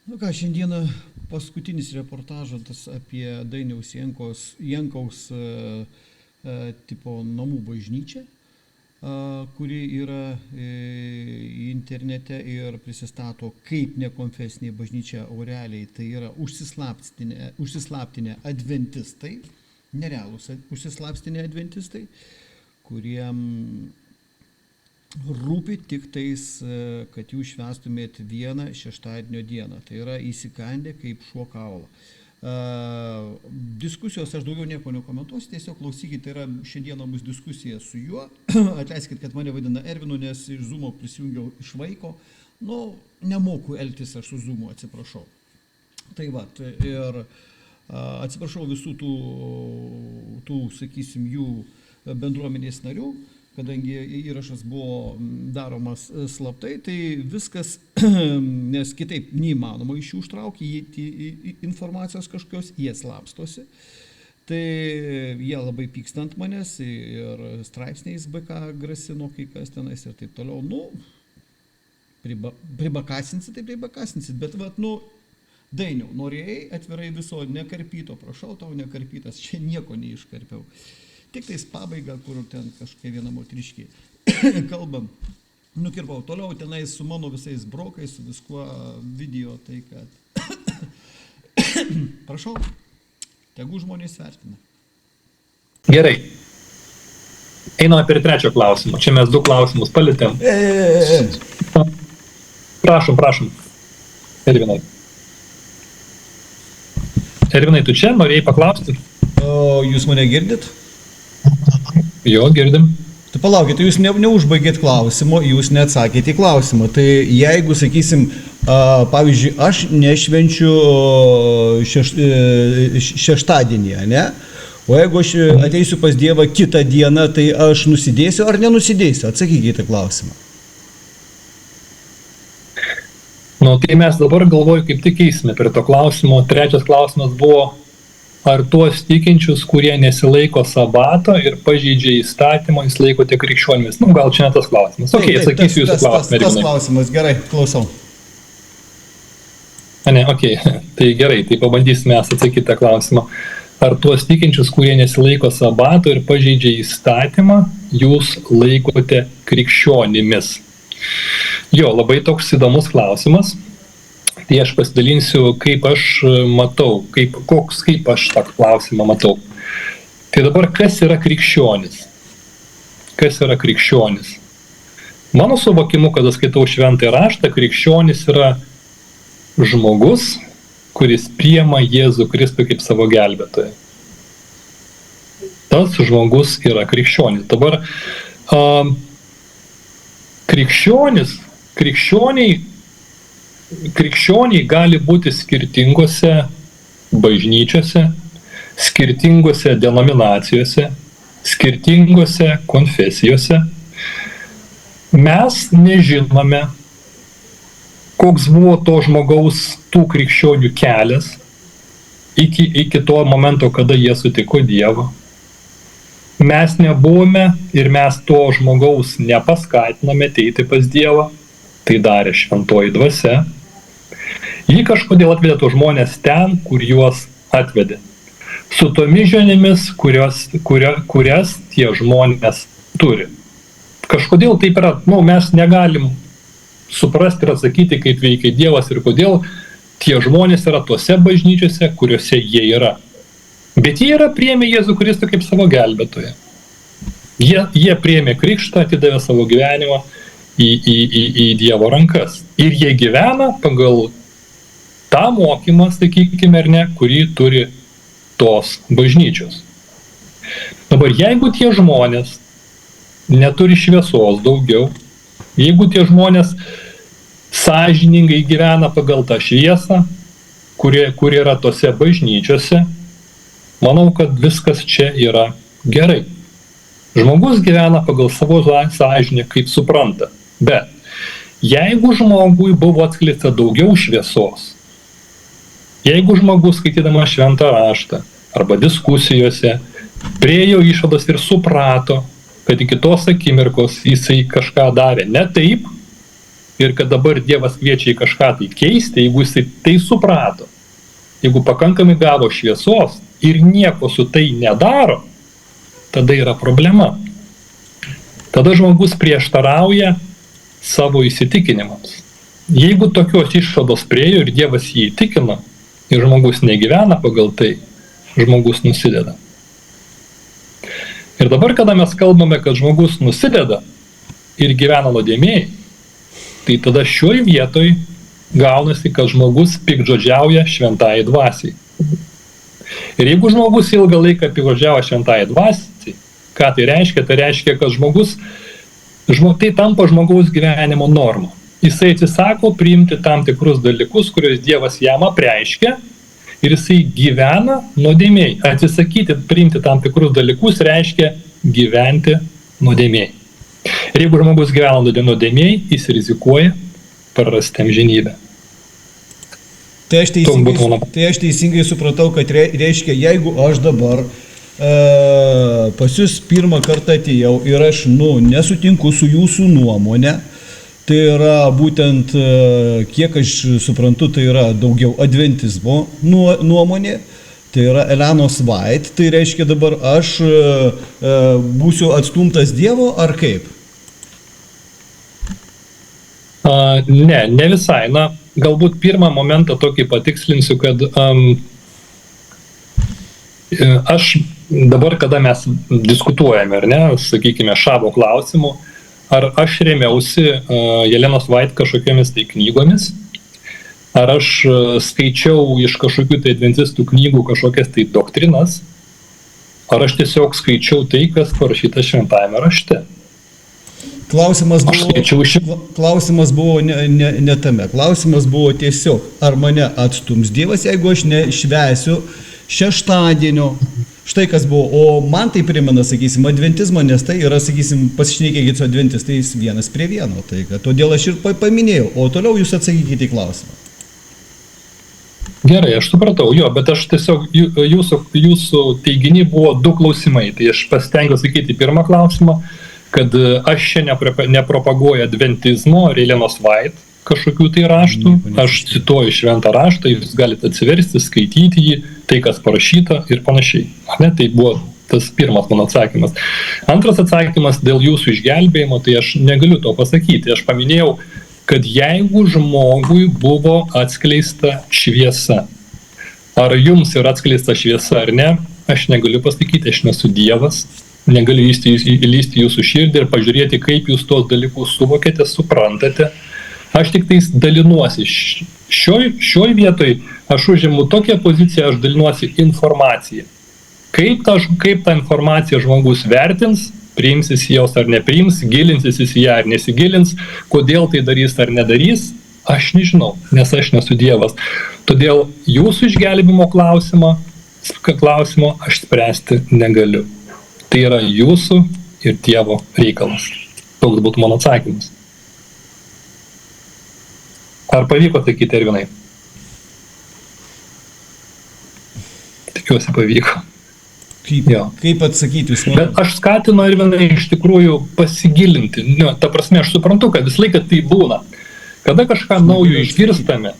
Nu ką, šiandieną paskutinis reportažas apie Dainiaus Jankaus tipo namų bažnyčią, kuri yra internete ir prisistato kaip nekonfesinė bažnyčia, o realiai tai yra užsislaptinę adventistai, nerealūs užsislaptinę adventistai, kuriem rūpi tik tais, kad jūs švęstumėt vieną šeštadienio dieną. Tai yra įsikandę kaip šuo kaulą. Diskusijos aš daugiau nieko nekomentuosiu, tiesiog klausykit, tai yra šiandieną bus diskusija su juo. Atleiskit, kad mane vadina Ervinu, nes iš Zoomo prisijungiau iš vaiko. Nu, nemoku elgtis aš su Zoomu, atsiprašau. Tai va, ir atsiprašau visų tų, sakysim, jų bendruomenės narių, kadangi įrašas buvo daromas slaptai, tai viskas, nes kitaip neįmanoma iš jų užtraukti informacijos kažkokios, jie slapstosi. Tai jie labai pyksta ant manęs ir straipsniais BK grasino kai kas tenais ir taip toliau. Nu, pribakasinsit, tai pribakasinsit, bet vat, nu, Dainiau, norėjai atvirai viso nekarpyto, prašau tau nekarpytas, čia nieko neiškarpiau. Tik tais pabaiga, kur ten kažkokia viena moteriškė kalbam, nukirpau toliau tenais su mano visais brokais, su viskuo video, tai kad prašau, tegu žmonės vertina. Gerai. Einame prie trečio klausimo. Čia mes 2 klausimus palietėm. Prašom. Ervinai, tu čia norėjai paklausti? O jūs mane girdit? Jo, girdim. Tai palaukit, jūs neužbaigėt klausimo, jūs neatsakėte į klausimą. Tai jeigu, sakysim, pavyzdžiui, aš nešvenčiu šeštadienį, ne? O jeigu aš ateisiu pas Dievą kitą dieną, tai aš nusidėsiu ar nenusidėsiu? Atsakykite klausimą. Nu, tai mes dabar galvoju, kaip tik eisime prie to klausimo. Trečias klausimas buvo, ar tuos tikinčius, kurie nesilaiko sabato ir pažeidžia įstatymą, jūs laikote krikščionimis? Nu, gal čia ne tas klausimas. Ok, atsakysiu jūsų klausimą. Tas klausimas, gerai, klausau. Ok, tai gerai, tai pabandysime atsakyti tą klausimą. Ar tuos tikinčius, kurie nesilaiko sabato ir pažeidžia įstatymą, jūs laikote krikščionimis? Jo, labai toks įdomus klausimas. Tai aš pasidalinsiu, kaip aš matau, kaip aš tą klausimą matau. Tai dabar, kas yra krikščionis? Kas yra krikščionis? Mano suvokimu, kada skaitau šventąjį raštą, krikščionis yra žmogus, kuris priima Jėzų Kristų kaip savo gelbėtoją. Tas žmogus yra krikščionis. Dabar krikščioniai gali būti skirtingose bažnyčiose, skirtingose denominacijose, skirtingose konfesijose. Mes nežinome, koks buvo to žmogaus, tų krikščionių kelias iki to momento, kada jie sutiko Dievą. Mes nebuvome ir mes to žmogaus nepaskatiname ateiti pas Dievą. Tai darė šventoji dvasia. Ji kažkodėl atvedė tos žmonės ten, kur juos atvedė. Su tomis žiniomis, kurias tie žmonės turi. Kažkodėl taip yra, mes negalim suprasti ir atsakyti, kaip veikia Dievas ir kodėl tie žmonės yra tose bažnyčiose, kuriuose jie yra. Bet jie yra priėmę Jėzų Kristų kaip savo gelbėtoją. Jie priėmė krikštą, atidavė savo gyvenimą į Dievo rankas. Ir jie gyvena pagal tą mokymą, sakykime, ar ne, kurį turi tos bažnyčios. Dabar, jeigu tie žmonės neturi šviesos daugiau, jeigu tie žmonės sąžiningai gyvena pagal tą šviesą, kuri yra tose bažnyčiose, manau, kad viskas čia yra gerai. Žmogus gyvena pagal savo sąžinę, kaip supranta. Bet jeigu žmogui buvo atskleista daugiau šviesos, jeigu žmogus skaitydama šventą raštą arba diskusijose priėjo išvados ir suprato, kad iki tos akimirkos jisai kažką darė ne taip ir kad dabar Dievas kviečia į kažką tai keisti, jeigu jisai tai suprato, jeigu pakankamai gavo šviesos ir nieko su tai nedaro, tada yra problema. Tada žmogus prieštarauja savo įsitikinimams. Jeigu tokios išvados priejo ir Dievas jį įtikino, ir žmogus negyvena pagal tai, žmogus nusideda. Ir dabar, kada mes kalbame, kad žmogus nusideda ir gyvena nuodėmėj, tai tada šioj vietoj gaunasi, kad žmogus piktžodžiauja šventajai dvasiai. Ir jeigu žmogus ilgą laiką piktžodžiauja šventajai dvasiai, ką tai reiškia? Tai reiškia, kad tai tampa žmogaus gyvenimo norma. Jisai atsisako priimti tam tikrus dalykus, kuriuos Dievas jam apreiškia, ir jisai gyvena nuodėmėj. Atsisakyti priimti tam tikrus dalykus reiškia gyventi nuodėmėj. Ir jeigu žmogus gyvena nuodėmėj, jis rizikuoja prarasti amžinybę. Tai aš teisingai supratau, kad reiškia, jeigu aš dabar pas jūs pirmą kartą atėjau ir aš nesutinku su jūsų nuomonė, tai yra būtent, kiek aš suprantu, tai yra daugiau adventizmo nuomonė, tai yra Elenos White, tai reiškia dabar aš būsiu atstumtas Dievo ar kaip? Ne visai. Galbūt pirmą momentą tokį patikslinsiu, kad aš dabar, kada mes diskutuojame, ar ne, sakykime, šabo klausimu, ar aš rėmiausi Elenos White kažkokiamis tai knygomis, ar aš skaičiau iš kažkokių tai adventistų knygų kažkokias tai doktrinas, ar aš tiesiog skaičiau tai, kas parašyta šventajame rašte. Klausimas buvo ne tame. Klausimas buvo tiesiog, ar mane atstums Dievas, jeigu aš nešvęsiu šeštadienio. Štai kas buvo. O man tai primena, sakysim, adventizmą, nes tai yra, sakysim, pasišnekėkit su adventistais 1:1. Tai, todėl aš ir paminėjau. O toliau jūs atsakykite į klausimą. Gerai, aš supratau, bet aš tiesiog, jūsų teiginy buvo 2 klausimai. Tai aš pasitengiau sakyti pirmą klausimą, kad aš čia nepropaguoju adventizmo ar Elenos White kažkokių tai raštų. Aš cituoju šventą raštą, jūs galite atsiversti, skaityti jį, tai kas parašyta ir panašiai. Tai buvo tas pirmas mano atsakymas. Antras atsakymas dėl jūsų išgelbėjimo, tai aš negaliu to pasakyti. Aš paminėjau, kad jeigu žmogui buvo atskleista šviesa, ar jums yra atskleista šviesa ar ne, aš negaliu pasakyti, aš nesu Dievas, negaliu įlysti jūsų širdį ir pažiūrėti, kaip jūs tos dalykus suvokėte, suprantate. Aš tik tais dalinuosi. Šioj vietoj aš užimu tokią poziciją, aš dalinuosi informaciją. Kaip tą informaciją žmogus vertins, priimsis jos ar nepriims, gilinsis į ją ar nesigilins, kodėl tai darys ar nedarys, aš nežinau, nes aš nesu Dievas. Todėl jūsų išgelbimo klausimo aš spręsti negaliu. Tai yra jūsų ir Dievo reikalas. Toks būtų mano atsakymas. Ar pavyko atsakyti, Ervinai? Tikiuosi pavyko. Kaip atsakyti? Bet aš skatinu, Ervinai, iš tikrųjų pasigilinti. Ta prasme, aš suprantu, kad visą laiką tai būna. Kada kažką naujo išgirstame,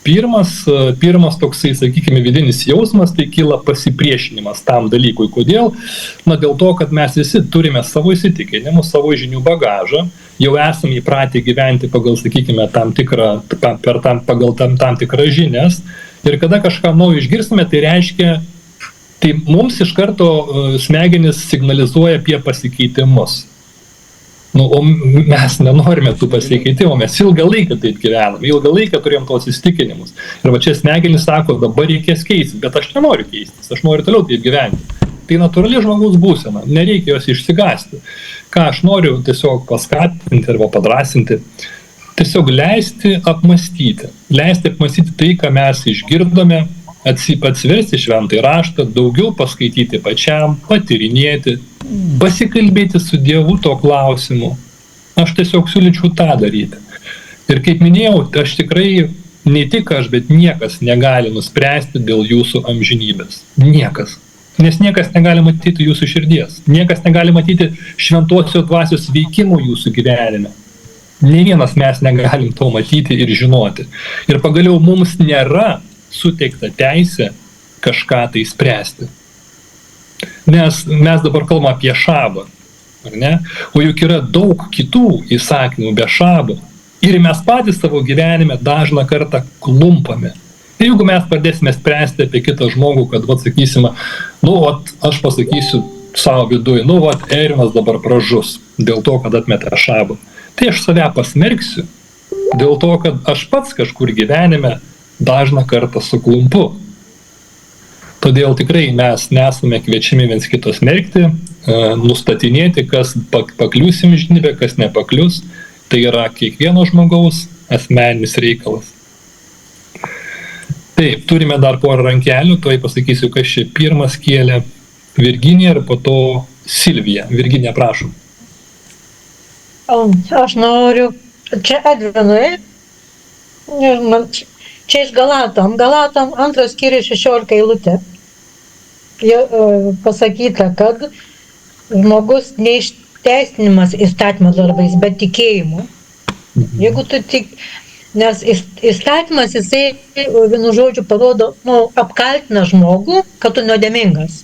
pirmas toksai, sakykime, vidinis jausmas, tai kyla pasipriešinimas tam dalykui. Kodėl? Dėl to, kad mes visi turime savo įsitikinimus, savo žinių bagažą, jau esame įpratę gyventi pagal, sakykime, pagal tam tikras žinias. Ir kada kažką naujo išgirstame, tai reiškia, tai mums iš karto smegenys signalizuoja apie pasikeitimus. O mes nenorime tų pasikeitimų, mes ilgą laiką taip gyvename, ilgą laiką turėjom tos įsitikinimus. Ir va čia smegenys sako, dabar reikės keistis, bet aš nenoriu keistis, aš noriu toliau taip gyventi. Tai natūraliai žmogaus būsena, nereikia jos išsigąsti. Ką aš noriu tiesiog paskatinti arba padrasinti, tiesiog leisti apmąstyti tai, ką mes išgirdome, atsiversti šventąjį raštą, daugiau paskaityti pačiam, patyrinėti, pasikalbėti su Dievu to klausimu. Aš tiesiog siūlyčiau tą daryti. Ir kaip minėjau, aš tikrai, ne tik aš, bet niekas negali nuspręsti dėl jūsų amžinybės. Niekas. Nes niekas negali matyti jūsų širdies. Niekas negali matyti šventosios dvasios veikimo jūsų gyvenime. Ne vienas mes negalim to matyti ir žinoti. Ir pagaliau mums nėra suteikta teisė kažką tai spręsti. Nes mes dabar kalbame apie šabą, ar ne? O juk yra daug kitų įsakymų be šabo. Ir mes patys savo gyvenime dažną kartą klumpame. Ir jeigu mes pradėsime spręsti apie kitą žmogų, kad, sakysime, aš pasakysiu savo viduje, Ervinas dabar pražus dėl to, kad atmetė šabą. Tai aš save pasmerksiu dėl to, kad aš pats kažkur gyvenime dažną kartą suklumpu. Todėl tikrai mes nesame kviečiami viens kito smerkti, nustatinėti, kas paklius į amžinybę, kas nepaklius. Tai yra kiekvieno žmogaus asmeninis reikalas. Taip, turime dar porą rankelių, tuoj pasakysiu, kas čia pirmas kėlė. Virginija ir po to Silvija. Virginija, prašom. Aš noriu, čia Edvinui, čia iš Galatam 2 skyrius 16 eilutė. Pasakyta, kad žmogus neišteisinimas įstatymo darbais, bet tikėjimu. Jeigu tu tik, nes įstatymas jisai, vienu žodžiu, parodo, apkaltina žmogų, kad tu nuodėmingas.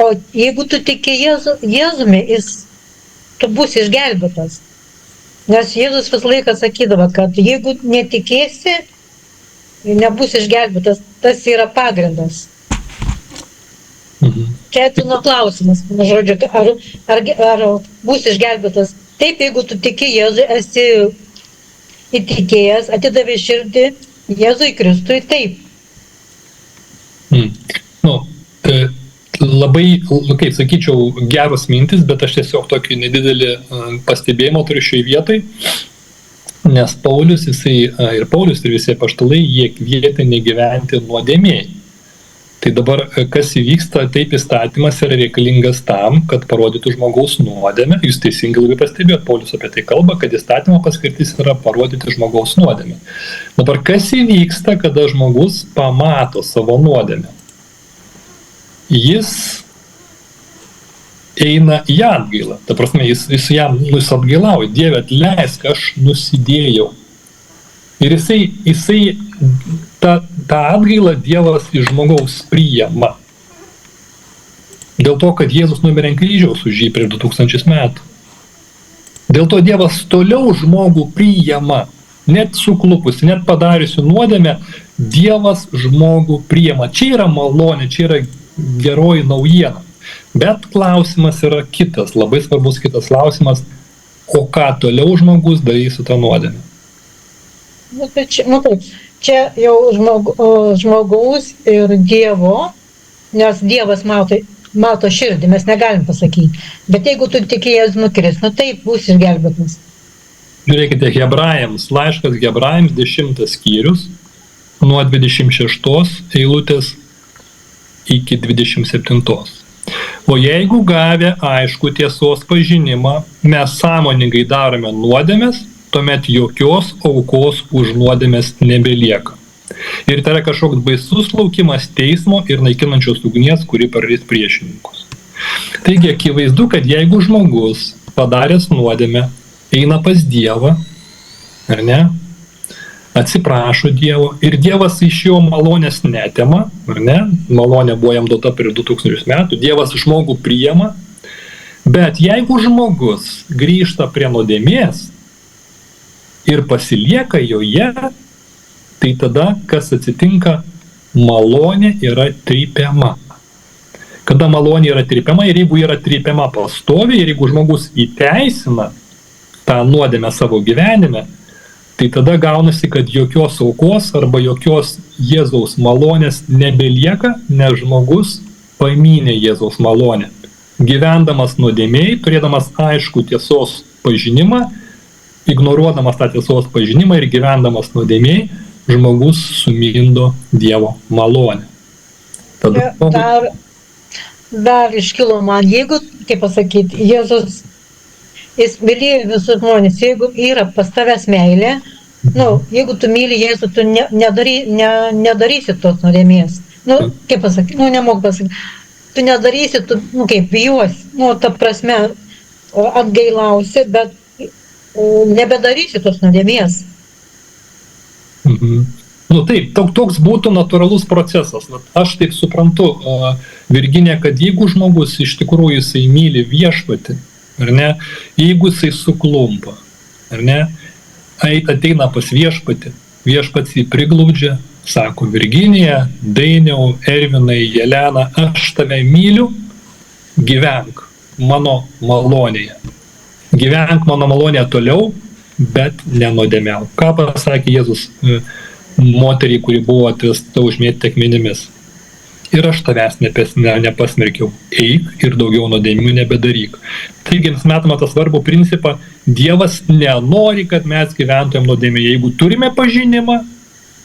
O jeigu tu tiki Jėzumi, tu būsi išgelbėtas. Nes Jėzus vis laiką sakydavo, kad jeigu netikėsi, nebūsi išgelbėtas, tas yra pagrindas. Čia atino klausimas, žodžiu, ar būsi išgelbėtas. Taip, jeigu tu tiki Jėzui, esi įtikėjęs, atidavė širdį Jėzui Kristui, taip. Labai, kaip sakyčiau, geros mintis, bet aš tiesiog tokį nedidelį pastebėjimą turiu šiai vietai, nes Paulius ir visi apaštalai, jie kvietė negyventi nuodėmėj. Tai dabar, kas įvyksta, taip įstatymas yra reikalingas tam, kad parodytų žmogaus nuodėmę. Jūs teisingai labai pastebėjot, Paulius apie tai kalba, kad įstatymo paskirtis yra parodyti žmogaus nuodėmę. Dabar, kas įvyksta, kada žmogus pamato savo nuodėmę? Jis eina į atgailą. Ta prasme, jis atgailauja. Dieve, atleisk, aš nusidėjau. Ir jisai tą atgailą Dievas iš žmogaus priima. Dėl to, kad Jėzus numirė ant kryžiaus už jį prieš 2000 metų. Dėl to Dievas toliau žmogų priima. Net suklupusi, net padariusi nuodėmę, Dievas žmogų priima. Čia yra malonė, čia yra geroji naujiena. Bet klausimas yra kitas, labai svarbus kitas klausimas, o ką toliau žmogus darys su tą nuodėmę? Čia jau žmogaus ir Dievo, nes Dievas mato širdį, mes negalim pasakyti. Bet jeigu tu tiki Jėzumi Kristui, taip bus išgelbėtas. Žiūrėkite, Hebrajams, laiškas Hebrajams 10 skyrius, nuo 26 eilutės iki 27. O jeigu gavę aišku tiesos pažinimą, mes sąmoningai darome nuodėmes, tuomet jokios aukos už nuodėmes nebelieka. Ir tai yra kažkoks baisus laukimas teismo ir naikinančios ugnies, kuri prarys priešininkus. Taigi akivaizdu, kad jeigu žmogus padaręs nuodėmę eina pas Dievą, ar ne, atsiprašo Dievo ir Dievas iš jo malonės netema, ar ne, malonė buvo jam duota prieš 2000 metų, Dievas žmogų priima, bet jeigu žmogus grįžta prie nuodėmės ir pasilieka joje, tai tada, kas atsitinka, malonė yra trypiama. Kada malonė yra trypiama ir jeigu yra trypiama pastoviai, ir jeigu žmogus įteisina tą nuodėmę savo gyvenime, tai tada gaunasi, kad jokios aukos arba jokios Jėzaus malonės nebelieka, nes žmogus pamynė Jėzaus malonę. Gyvendamas nuodėmėj, turėdamas aišku tiesos pažinimą, ignoruodamas tą tiesos pažinimą ir gyvendamas nuodėmėj, žmogus sumindo Dievo malonę. Dar iškilo man, jeigu, kaip pasakyti, Jėzus, jis mylėjo visus žmonės, jeigu yra pas tavęs meilė, jeigu tu myli Jėzų, tu nedarysi tos nuodėmės. Kaip pasakyti, nemoku pasakyti. Tu nedarysi, tu, kaip bijosi, ta prasme, atgailausi, bet nebedarysi tos nuodėmės. Mhm. Nu taip, toks būtų natūralus procesas. Aš taip suprantu, Virginija, kad jeigu žmogus iš tikrųjų jisai myli viešpatį, ar ne, jeigu jisai suklumpa, ar ne, ateina pas viešpatį, viešpats jį priglaudžia, sako: Virginija, Dainiau, Ervinai, Jelena, aš tave myliu, gyvenk mano malonėje. Gyvenk mano malonėje toliau, bet nenuodėmiauk. Ką pasakė Jėzus moteriai, kuri buvo atvesta užmėtyti akmenimis? Ir aš tavęs nepasmerkiau. Eik ir daugiau nuodėmių nebedaryk. Taigi mes matome tą svarbų principą. Dievas nenori, kad mes gyventumėm nuodėmėje. Jeigu turime pažinimą,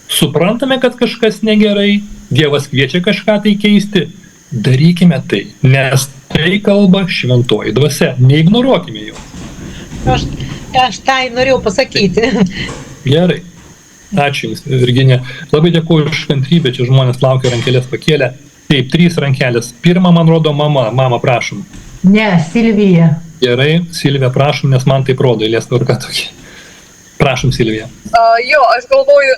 suprantame, kad kažkas negerai, Dievas kviečia kažką tai keisti, darykime tai, nes tai kalba šventoji dvasia. Neignoruokime jo. Aš tai norėjau pasakyti. Gerai. Ačiū Jums, Virginija. Labai dėkuoju už kantrybę, čia žmonės laukia, rankelės pakėlė. Taip, 3 rankelės. Pirma, man rodo, mama. Mama, prašom. Ne, Silvija. Gerai, Silvija, prašom, nes man taip rodo, eilės tvarka tokia. Prašom, Silvija. Jo, aš galvoju,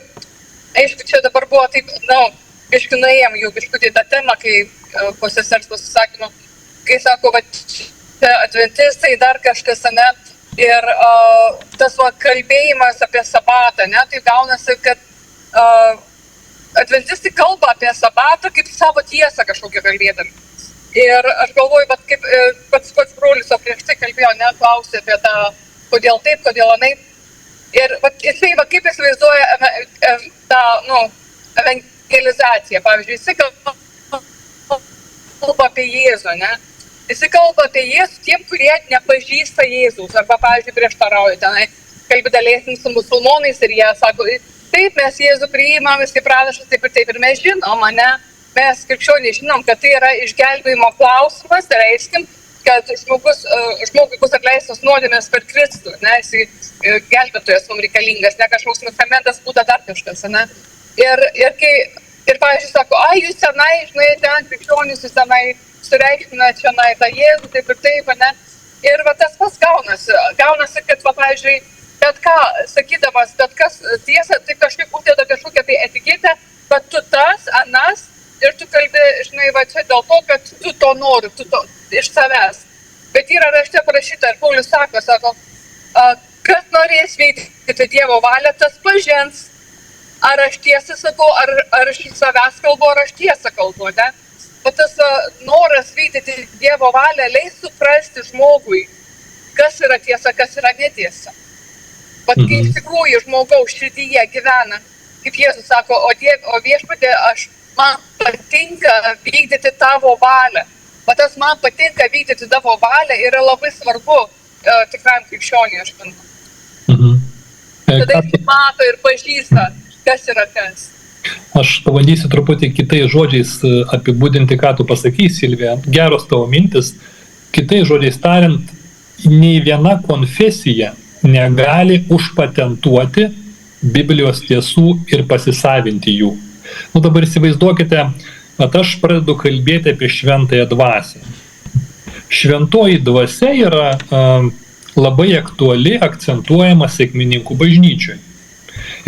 aišku, čia dabar buvo taip, biškai nuėjom jau biškutį tą temą, kai po sesers pasisakymų, kai sako, va, čia adventistai, dar kažkas, ne? Ir tas kalbėjimas apie sabatą, ne, tai gaunasi, kad adventistai kalba apie sabatą kaip savo tiesą kažkokią kalbėdami. Ir aš galvoju, bet kaip pats brolis prieš tai kalbėjo, ne, klausė apie tą, kodėl taip, kodėl anaip. Ir jisai, kaip jis vaizduoja tą, evangelizaciją, pavyzdžiui, jisai kalba apie Jėzų, ne. Jis kalba apie Jėzų tiem, kurie nepažįsta Jėzus, arba, pavyzdžiui, prieštarauja tenai, kalbi dalėsim su musulmonais ir jie sako, taip, mes Jėzų priimam, jis kaip pranašas, taip, ir mes žinom, ne, mes krikščioniai žinom, kad tai yra išgelbėjimo klausimas, tai reiškia, kad žmogui bus atleistos nuodėmės per Kristų, ne, jis gelbėtojas mums reikalingas, ne kažkoks sakramentas, būda dar kažkas, ne. Ir pavyzdžiui, sako, jūs tenai, žinai, ten krikščionys, jūs tenai sureikšmina čia tą Jėzų, taip, ne? Ir tas pats gaunasi, kad, pavyzdžiui, bet ką, sakydamas, bet kas tiesa, tai kažkaip uždeda kažkokią tai etiketę, bet tu tas, anas, ir tu kalbi, žinai, va čia dėl to, kad tu to nori, tu to iš savęs. Bet yra rašte parašyta, ir Paulius sako, kas norės vykdyti Dievo valią, tas pažins, ar aš tiesą sakau, ar aš iš savęs kalbu, ar aš tiesą kalbu, ne? Bet tas noras vykdyti Dievo valią leis suprasti žmogui, kas yra tiesa, kas yra netiesa. Bet kai iš tikrųjų žmogaus širdyje gyvena, kaip Jėzus sako, o viešpatie, man patinka vykdyti tavo valią. Bet tas man patinka vykdyti tavo valią yra labai svarbu tikram krikščioniui, aš manau. Tada jis mato ir pažįsta, kas yra kas. Aš pabandysiu truputį kitais žodžiais apibūdinti, ką tu pasakei, Silvija. Geros tavo mintis. Kitais žodžiais tariant, nei viena konfesija negali užpatentuoti Biblijos tiesų ir pasisavinti jų. Dabar įsivaizduokite, kad aš pradedu kalbėti apie šventąją dvasią. Šventoji dvasia yra labai aktuali, akcentuojama sekmininkų bažnyčioj.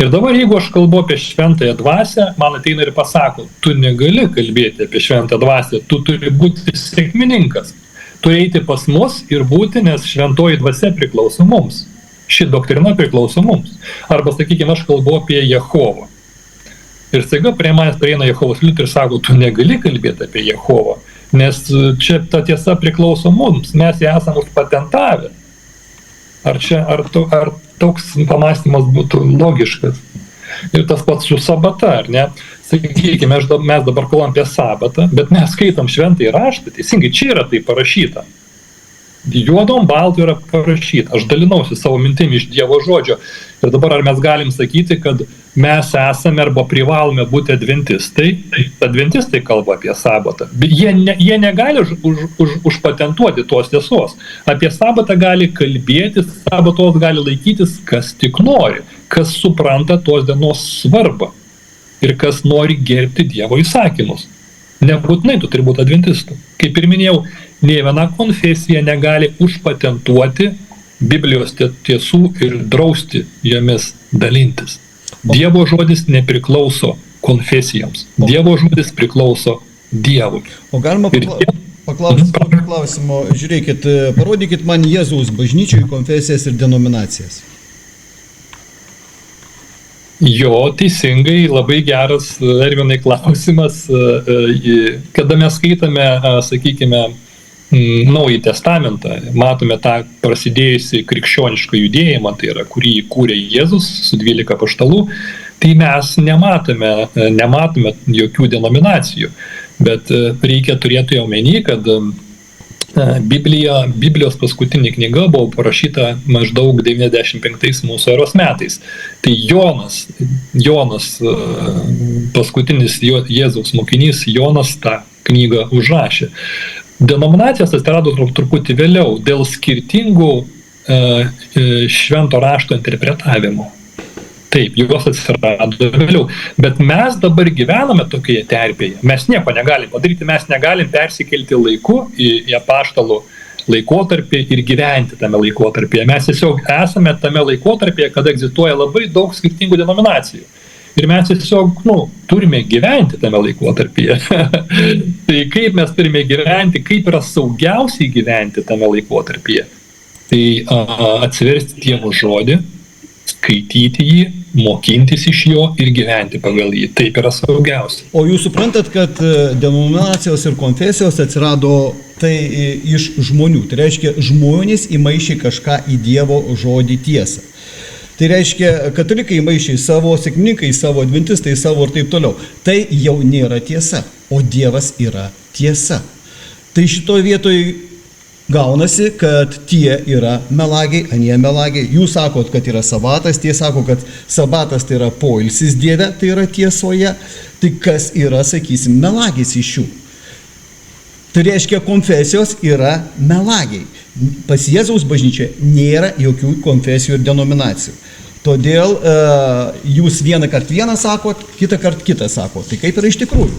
Ir dabar, jeigu aš kalbu apie šventąją dvasią, man ateina ir pasako, tu negali kalbėti apie šventąją dvasią, tu turi būti sekmininkas. Tu eiti pas mus ir būti, nes šventoji dvasia priklauso mums. Ši doktrina priklauso mums. Arba, sakykime, aš kalbu apie Jehovą. Ir staiga prie manęs prieina Jehovos liudytojai ir sako, tu negali kalbėti apie Jehovą, nes čia ta tiesa priklauso mums, mes ją esam užpatentavę. Ar toks pamąstymas būtų logiškas? Ir tas pats su sabata, ar ne? Sakykime, mes dabar kalbam apie sabatą, bet mes skaitom šventąjį raštą, teisingai, čia yra tai parašyta. Juodom baltu yra parašyta. Aš dalinausi savo mintim iš Dievo žodžio. Ir dabar ar mes galim sakyti, kad mes esame arba privalome būti adventistai? Adventistai kalba apie sabatą. Jie negali užpatentuoti tos tiesos. Apie sabatą gali kalbėti, sabatos gali laikytis, kas tik nori, kas supranta tos dienos svarbą ir kas nori gerbti Dievo įsakymus. Nebūtinai tu turi būti adventistų. Kaip ir minėjau, nei viena konfesija negali užpatentuoti Biblijos tiesų ir drausti jomis dalintis. Dievo žodis nepriklauso konfesijoms. Dievo žodis priklauso Dievui. O galima paklausti tokio klausimo, žiūrėkit, parodykit man Jėzaus bažnyčiui konfesijas ir denominacijas. Jo, teisingai, labai geras, Ervinai, klausimas. Kada mes skaitame, sakykime, Naująjį testamentą, matome tą prasidėjusi krikščionišką judėjimą, tai yra, kurį įkūrė Jėzus su 12 apaštalų, tai mes nematome jokių denominacijų. Bet reikia turėti omeny, kad Biblijos paskutinė knyga buvo parašyta maždaug 95 mūsų eros metais. Tai Jonas, paskutinis Jėzaus mokinys, Jonas tą knygą užrašė. Denominacijos atsirado truputį vėliau dėl skirtingų švento rašto interpretavimo. Taip, jos atsirado vėliau. Bet mes dabar gyvename tokioje terpėje. Mes nieko negalim padaryti, mes negalim persikelti laiku į apaštalų laikotarpį ir gyventi tame laikotarpyje. Mes tiesiog esame tame laikotarpyje, kada egzistuoja labai daug skirtingų denominacijų. Ir mes tiesiog, turime gyventi tame laikotarpyje. Tai kaip mes turime gyventi, kaip yra saugiausiai gyventi tame laikotarpyje. Tai atsiversti Dievo žodį, skaityti jį, mokintis iš jo ir gyventi pagal jį. Taip yra saugiausia. O jūs suprantat, kad denominacijos ir konfesijos atsirado tai iš žmonių. Tai reiškia, žmonės įmaišė kažką į Dievo žodį tiesą. Tai reiškia, katalikai įmaišė savo, sekmininkai savo, adventistai savo ir taip toliau. Tai jau nėra tiesa, o Dievas yra tiesa. Tai šitoje vietoje gaunasi, kad tie yra melagiai, anie melagiai. Jūs sakot, kad yra sabatas, tie sako, kad sabatas tai yra poilsis Dieve, tai yra tiesoje. Tai kas yra, sakysim, melagis iš jų? Tai reiškia, konfesijos yra melagiai. Pas Jėzaus bažnyčia nėra jokių konfesijų ir denominacijų. Todėl jūs vieną kartą vieną sakot, kitą kartą kitą sakot. Tai kaip yra iš tikrųjų?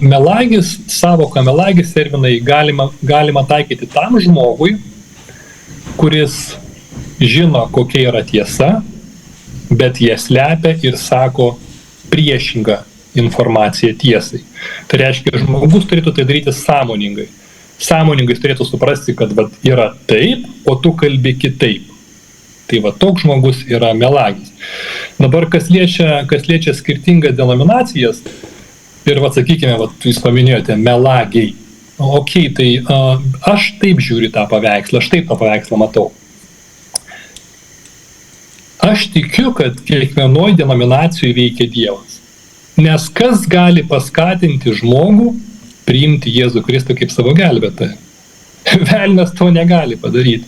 Melagis, savoką melagis, Ervinai, galima taikyti tam žmogui, kuris žino, kokia yra tiesa, bet jie slepia ir sako priešingą informaciją tiesai. Tai reiškia, žmogus turėtų tai daryti sąmoningai. Sąmoningai turėtų suprasti, kad yra taip, o tu kalbi kitaip. Tai toks žmogus yra melagis. Dabar, kas liečia skirtingas denominacijas, ir sakykime, jūs paminėjote, melagiai. Tai aš taip žiūriu tą paveikslą, aš taip tą paveikslą matau. Aš tikiu, kad kiekvienoj denominacijoj veikia Dievas. Nes kas gali paskatinti žmogų priimti Jėzų Kristų kaip savo gelbėtoją? Velnias to negali padaryti.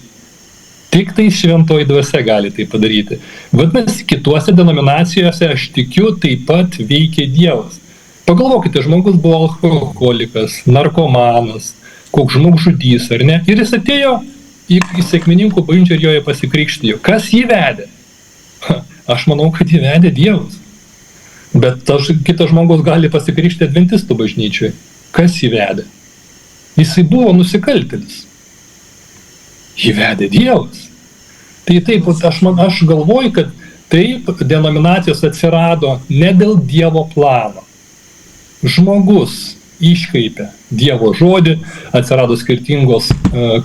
Tik tai šventoji dvasia gali tai padaryti. Vadinasi, kituose denominacijose, aš tikiu, taip pat veikia Dievas. Pagalvokite, žmogus buvo alkoholikas, narkomanas, koks žmogžudys, ar ne? Ir jis atėjo į sekmininkų bažnyčią ir joje pasikrikštijo. Kas jį vedė? Aš manau, kad jį vedė Dievas. Bet kitas žmogus gali pasikrikšti adventistų bažnyčiai. Kas jį vedė? Jisai buvo nusikaltėlis. Jį vedė Dievas. Tai taip, aš galvoju, kad taip denominacijos atsirado ne dėl Dievo plano. Žmogus iškreipė Dievo žodį, atsirado skirtingos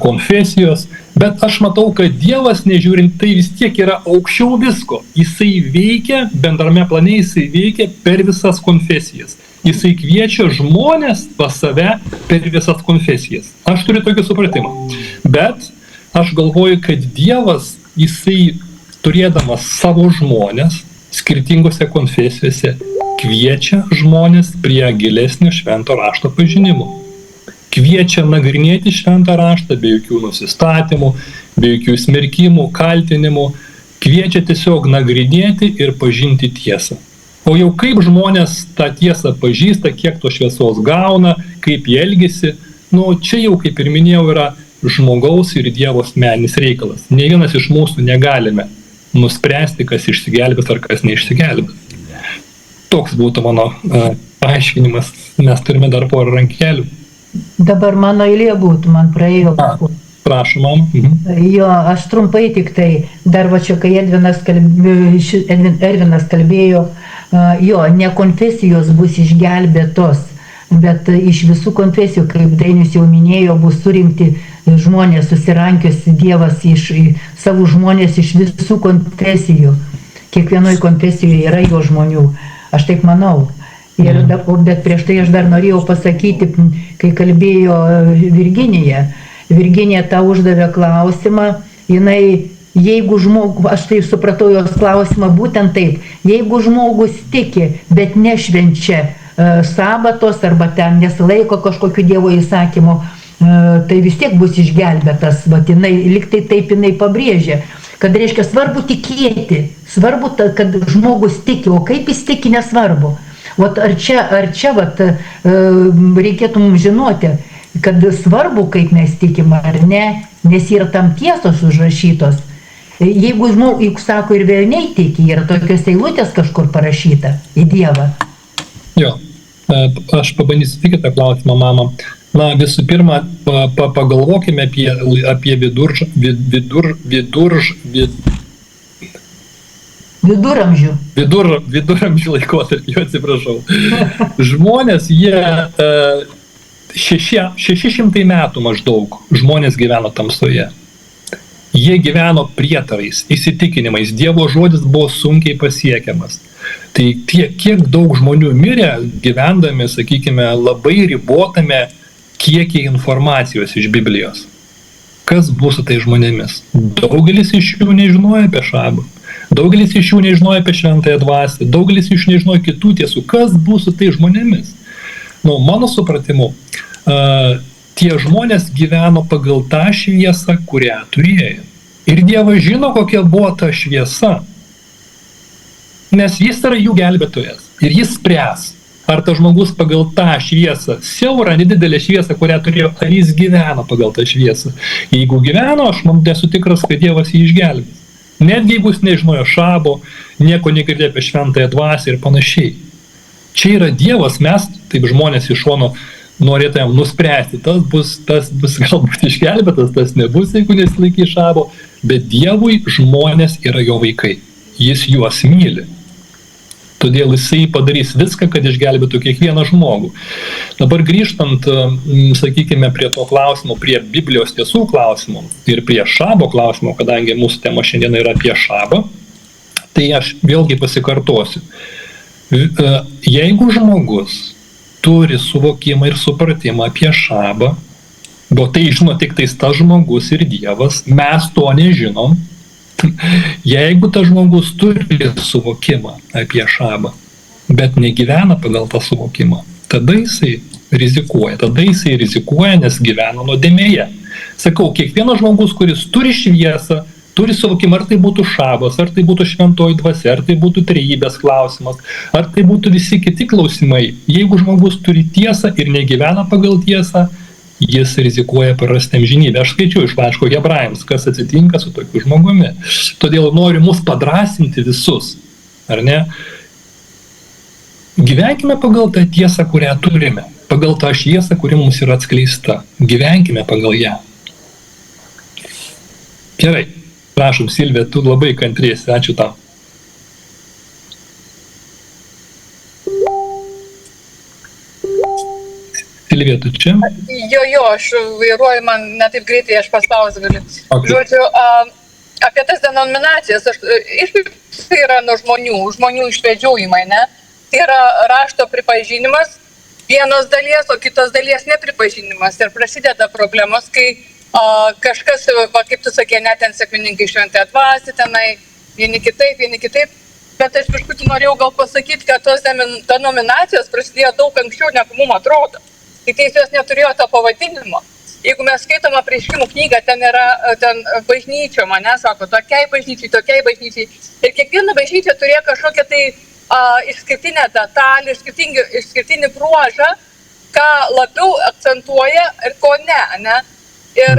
konfesijos, bet aš matau, kad Dievas, nežiūrint, tai vis tiek yra aukščiau visko. Jisai veikia, bendrame plane jisai veikia per visas konfesijas. Jisai kviečia žmonės pas save per visas konfesijas. Aš turiu tokį supratimą. Bet aš galvoju, kad Dievas, jisai turėdamas savo žmonės skirtingose konfesijose, kviečia žmonės prie gilesnio švento rašto pažinimo. Kviečia nagrinėti šventą raštą be jokių nusistatymų, be jokių smerkimų, kaltinimų. Kviečia tiesiog nagrinėti ir pažinti tiesą. O jau kaip žmonės tą tiesą pažįsta, kiek to šviesos gauna, kaip jie elgiasi, čia jau, kaip ir minėjau, yra žmogaus ir Dievo asmeninis reikalas. Nė vienas iš mūsų negalime nuspręsti, kas išsigelbės ar kas neišsigelbės. Toks būtų mano paaiškinimas. Mes turime dar porą rankelių. Dabar mano eilė būtų, man praėjo. prašom. Jo, aš trumpai tik tai, dar va čia, kai Ervinas kalbėjo, jo, ne konfesijos bus išgelbėtos, bet iš visų konfesijų, kaip Dainius jau minėjo, bus surinkti žmonės, susirankiusi Dievas savo žmonės iš visų konfesijų. Kiekvienoje konfesijoje yra jo žmonių, aš taip manau. Bet prieš tai aš dar norėjau pasakyti, kai kalbėjo Virginija. Virginija tą uždavė klausimą, jeigu žmogus, aš tai supratau jos klausimą būtent taip, jeigu žmogus tiki, bet nešvenčia sabatos arba ten nesilaiko kažkokiu Dievo įsakymu, tai vis tiek bus išgelbėtas, liktai taip jinai pabrėžė. Kad reiškia svarbu tikėti, svarbu, kad žmogus tiki, o kaip jis tiki nesvarbu. Ar čia reikėtų mums žinoti, kad svarbu, kaip mes tikim ar ne, nes yra tam tiesos užrašytos. Jeigu žmogus, sako, ir velniai tiki, yra tokios eilutės kažkur parašyta į Dievą. Jo, aš pabandysiu tik tą klausimą, mama. Na, visų pirma, pagalvokime apie viduramžių laikotarpį, atsiprašau. Žmonės, jie 600 metų maždaug žmonės gyveno tamsoje. Jie gyveno prietarais, įsitikinimais, Dievo žodis buvo sunkiai pasiekiamas. Tai kiek daug žmonių mirė gyvendami, sakykime, labai ribotame kiekiai informacijos iš Biblijos. Kas bus su tai žmonėmis? Daugelis iš jų nežinojo apie šabą. Daugelis iš jų nežinojo apie šventąją dvasią. Daugelis iš jų nežinojo kitų tiesų. Kas bus su tai žmonėmis? Mano supratimu, tie žmonės gyveno pagal tą šviesą, kurią turėjo. Ir Dievas žino, kokia buvo ta šviesa. Nes jis yra jų gelbėtojas. Ir jis spręs, ar tas žmogus pagal tą šviesą, siaurą, nedidelę šviesą, kurią turėjo, ar jis gyveno pagal tą šviesą. Jeigu gyveno, aš nesu tikras, kad Dievas jį išgelbės. Netgi jeigu jis nežinojo šabo, nieko negirdėjo apie šventąją dvasią ir panašiai. Čia yra Dievas, mes, taip žmonės iš šono, norėtumėm nuspręsti, tas bus galbūt išgelbėtas, tas nebus, jeigu nesilaikys šabo, bet Dievui žmonės yra jo vaikai. Jis juos myli. Todėl jisai padarys viską, kad išgelbėtų kiekvieną žmogų. Dabar grįžtant, sakykime, prie to klausimo, prie Biblijos tiesų klausimo ir prie šabo klausimo, kadangi mūsų tema šiandien yra apie šabą, tai aš vėlgi pasikartosiu. Jeigu žmogus turi suvokimą ir supratimą apie šabą, bet tai žino tik tais tas žmogus ir Dievas, mes to nežinom. Jeigu tas žmogus turi suvokimą apie šabą, bet negyvena pagal tą suvokimą, tada jisai rizikuoja, nes gyvena nuodėmėje. Sakau, kiekvienas žmogus, kuris turi šviesą, turi suvokimą, ar tai būtų šabas, ar tai būtų šventoji dvasia, ar tai būtų trejybės klausimas, ar tai būtų visi kiti klausimai. Jeigu žmogus turi tiesą ir negyvena pagal tiesą, jis rizikuoja prarasti amžinybę. Aš skaičiu iš laiško Hebrajams, kas atsitinka su tokiu žmogumi. Todėl noriu mus padrąsinti visus, ar ne? Gyvenkime pagal tą tiesą, kurią turime, pagal tą šviesą, kuri mums yra atskleista. Gyvenkime pagal ją. Gerai, prašom, Silvija, tu labai kantriesi, ačiū tau. Silvija, tu čia? Jo, aš vairuoju, man netaip greitai, aš paspausiu galiu. Okay. Žodžiu, apie tas denominacijas, tai yra nuo žmonių išvedžiojimai, ne? Tai yra rašto pripažinimas vienos dalies, o kitos dalies nepripažinimas. Ir prasideda problemos, kai kažkas, kaip tu sakė, net ten sekmininkai šventąją dvasią, tenai vieni kitaip. Bet aš biškutį norėjau gal pasakyti, kad tos denominacijos prasidėjo daug anksčiau, negu mums atrodo. Tai jos neturėjo to pavadinimo. Jeigu mes skaitom apreiškimų knygą, ten yra bažnyčio, mane sako, tokiai bažnyčiai. Ir kiekviena bažnyčia turėjo kažkokią tai išskirtinę detalę, išskirtinį bruožą, ką labiau akcentuoja ir ko ne. Ir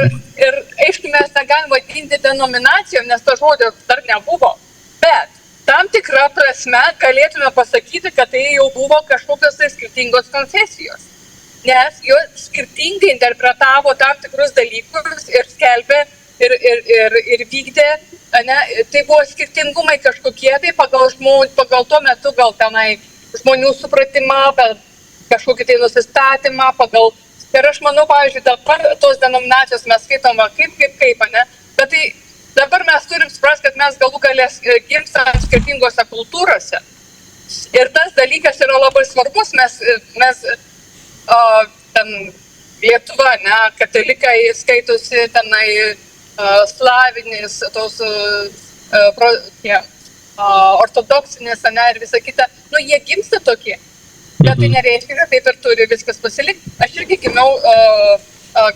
aišku, mes negalim vadinti denominacijom, nes to žodžio dar nebuvo. Bet tam tikrą prasme galėtume pasakyti, kad tai jau buvo kažkokios tai skirtingos konfesijos. nes jos skirtingai interpretavo tam tikrus dalykus ir skelbė ir vykdė, ne, tai buvo skirtingumai kažkokie, tai pagal tuo metu gal tenai žmonių supratimą, kažkokį tai nusistatymą, ir aš manau, pavyzdžiui, dabar tos denominacijos mes skaitom kaip, ne, bet tai dabar mes turim suprasti, kad mes galų galės gimstam skirtingose kultūrose. Ir tas dalykas yra labai svarbus, mes ten Lietuva, ne, katalikai skaitosi tenai slavinis, tos ortodoksinės, ne, ir visa kita, nu, jie gimsta tokie, bet tai nereiškia, kad taip ir turi viskas pasilikti. Aš irgi gimiau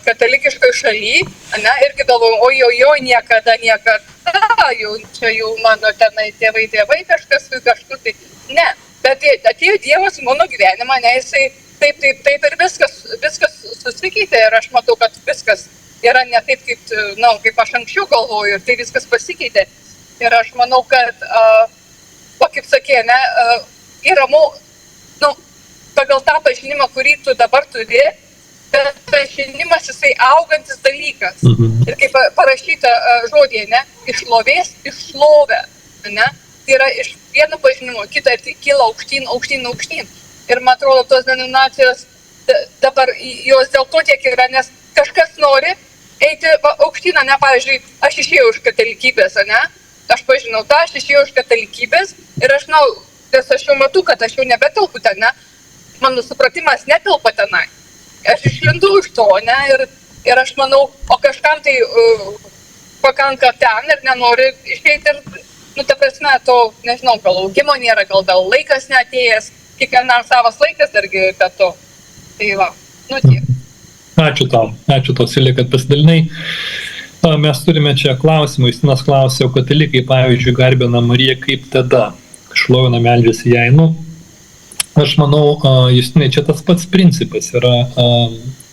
katalikiškai šaly, ne, irgi galvoju, oi, niekada, jau mano tenai tėvai, kažkur tai, ne, bet atėjo Dievas mano gyvenimą, ne, jisai taip ir viskas susikeitė ir aš matau, kad viskas yra ne taip, kaip aš anksčiau galvoju, ir tai viskas pasikeitė. Ir aš manau, kad, kaip sakė, ne, yra, pagal tą pažinimą, kurį tu dabar turi, bet pažinimas jisai augantis dalykas. Ir kaip parašyta žodėje, ne, iš šlovės į šlovę, ne, tai yra iš vieno pažinimo, kitą kyla aukštyn. Ir man atrodo, tos denominacijos dabar jos dėl to tiek yra, nes kažkas nori eiti aukštyną, ne, pavyzdžiui, aš išėjau iš katalikybės, ne, aš pažinau tą, aš išėjau iš katalikybės ir aš jau matau, kad aš jau nebetelpu ten, ne, mano supratimas netelpa tenai. Aš išlindu iš to, ne, ir aš manau, o kažkam tai pakanka ten ir nenori išeiti ir, ta prasme, to, nežinau, gal augimo nėra, gal laikas neatėjęs, kiekvienam savas laikas dargi, kad to. Tai va, tiek. Ačiū tau, Silė, kad pasidalinai. Mes turime čia klausimą, Justinas klausė, o katalikai, pavyzdžiui, garbina Mariją, kaip tada šlovina, meldžiasi jai. Aš manau, Justinai, čia tas pats principas yra,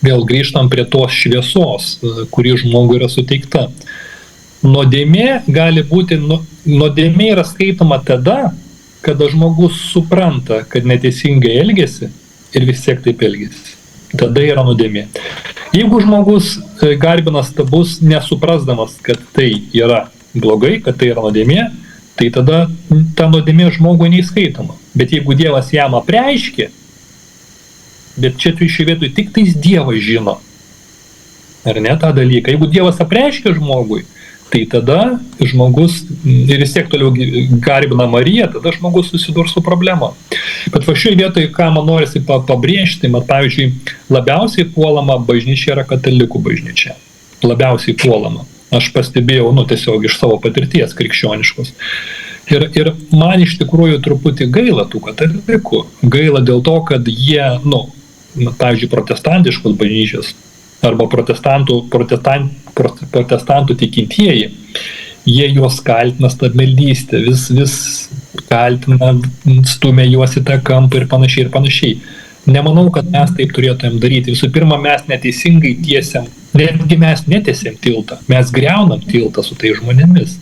vėl grįžtam prie tos šviesos, kuri žmogui yra suteikta. Nuodėmė gali būti, nuodėmė yra skaitoma tada, kada žmogus supranta, kad neteisingai elgiasi ir vis tiek taip elgiasi. Tada yra nuodėmė. Jeigu žmogus garbina stabus, nesuprasdamas, kad tai yra blogai, kad tai yra nuodėmė, tai tada ta nuodėmė žmogui neįskaitoma. Bet jeigu Dievas jam apreiškė, bet čia šiuo vietoj tik tais Dievas žino, ar ne, tą dalyką. Jeigu Dievas apreiškė žmogui, tai tada žmogus ir vis tiek toliau garbina Mariją, tada žmogus susidurs su problema. Bet va šioje vietoje, ką man norisi pabrėžti, pavyzdžiui, labiausiai puolama bažnyčia yra katalikų bažnyčia. Labiausiai puolama. Aš pastebėjau, tiesiog iš savo patirties krikščioniškos. Ir man iš tikrųjų truputį gaila tų katalikų. Gaila dėl to, kad jie, pavyzdžiui, protestantiškos bažnyčios arba protestantų tikintieji, jie juos kaltina stabmeldystę, vis kaltina, stumia juos į tą kampą ir panašiai. Nemanau, kad mes taip turėtumėm daryti. Visų pirma, mes neteisingai tiesiam, netgi mes netiesiam tiltą, mes griaunam tiltą su tai žmonėmis.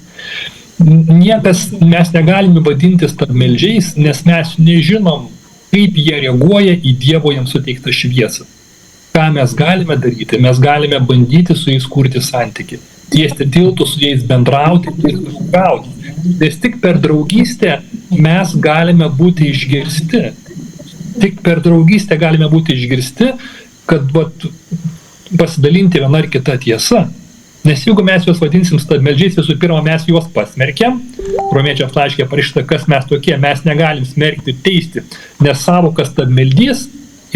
Mes negalime vadinti stabmeldžiais, nes mes nežinom, kaip jie reaguoja į Dievo jiems suteiktą šviesą. Ką mes galime daryti? Mes galime bandyti su jais kurti santykį, tiesti tiltus, su jais bendrauti ir gauti. Nes tik per draugystę mes galime būti išgirsti. Tik per draugystę galime būti išgirsti, kad pasidalinti viena ar kita tiesa. Nes jeigu mes juos vadinsim stabmeldžiais, visų pirma, mes juos pasmerkiam. Romiečiams laiške parašyta, kas mes tokie, mes negalim smerkti, teisti, nes savokas stabmeldys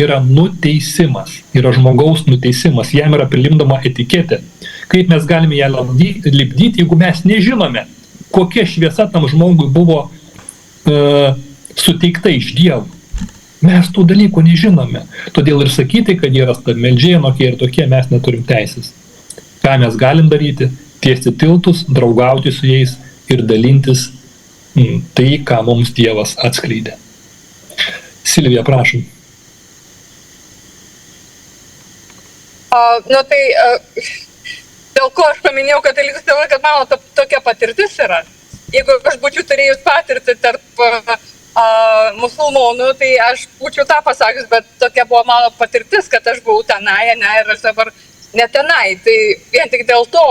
yra nuteisimas, yra žmogaus nuteisimas, jam yra prilimdama etiketė. Kaip mes galime ją lipdyti, jeigu mes nežinome, kokia šviesa tam žmogui buvo suteikta iš Dievo. Mes tų dalykų nežinome. Todėl ir sakyti, kad jie yra stabmeldžiai, anokie ir tokie, mes neturim teisės. Ką mes galim daryti? Tiesti tiltus, draugauti su jais ir dalintis tai, ką mums Dievas atskleidė. Silvija, prašom. Dėl ko aš paminėjau katalikus, dėl kad mano tokia patirtis yra. Jeigu aš būčiau turėjus patirtį tarp musulmonų, tai aš būčiau tą pasakęs, bet tokia buvo mano patirtis, kad aš buvau tenai, ne, ir aš dabar ne tenai, tai vien tik dėl to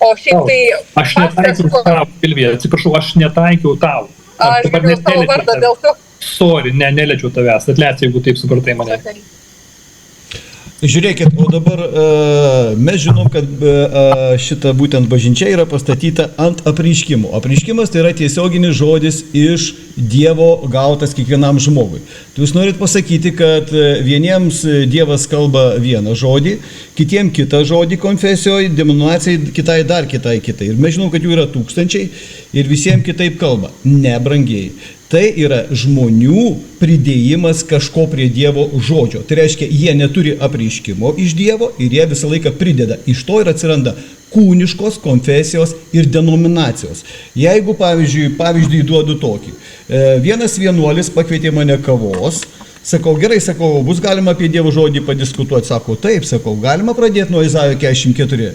o šiaip tai... Aš netaikiau tau, Silvija, atsiprašau, aš netaikiau tau. Aš galiu savo vardą dėl to. Sorry, neliečiau tavęs, atleisk, jeigu taip supratai mane. Žiūrėkit, o dabar mes žinom, kad šita būtent bažnyčia yra pastatyta ant apreiškimo. Apreiškimas tai yra tiesioginis žodis iš Dievo gautas kiekvienam žmogui. Tai jūs norit pasakyti, kad vieniems Dievas kalba vieną žodį, kitiem kitą žodį konfesijoje, denominacijai kitai dar kitai. Ir mes žinom, kad jų yra tūkstančiai ir visiems kitaip kalba. Ne, brangiai. Tai yra žmonių pridėjimas kažko prie Dievo žodžio. Tai reiškia, jie neturi apreiškimo iš Dievo ir jie visą laiką prideda. Iš to ir atsiranda kūniškos konfesijos ir denominacijos. Jeigu, pavyzdžiui, duodu tokį. Vienas vienuolis pakvietė mane kavos. Sakau, gerai, sakau, bus galima apie Dievo žodį padiskutuoti. Sako, taip, sakau, galima pradėti nuo Izaijo 44.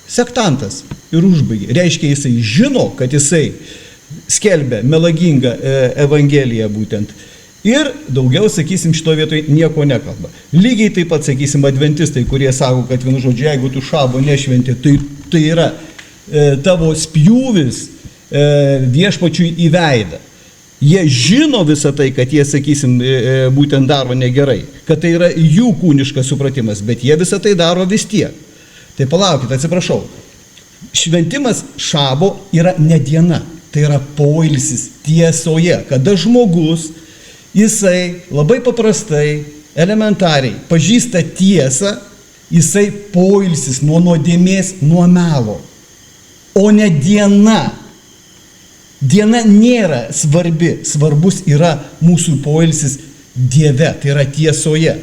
Sektantas ir užbaigė. Reiškia, jisai žino, kad jisai skelbia melagingą evangeliją būtent. Ir daugiau, sakysim, šito vietoje nieko nekalba. Lygiai taip pat, sakysim, adventistai, kurie sako, kad vienu žodžiu, jeigu tu šabo nešventi, tai yra tavo spjūvis viešpačiui į veidą. Jie žino visą tai, kad jie, sakysim, būtent daro negerai, kad tai yra jų kūniškas supratimas, bet jie visą tai daro vis tiek. Tai palaukit, atsiprašau. Šventimas šabo yra ne diena. Tai yra poilsis tiesoje, kada žmogus, jisai labai paprastai, elementariai pažįsta tiesą, jisai poilsis nuo nuodėmės, nuo melo. O ne diena. Diena nėra svarbi, svarbus yra mūsų poilsis Dieve, tai yra tiesoje.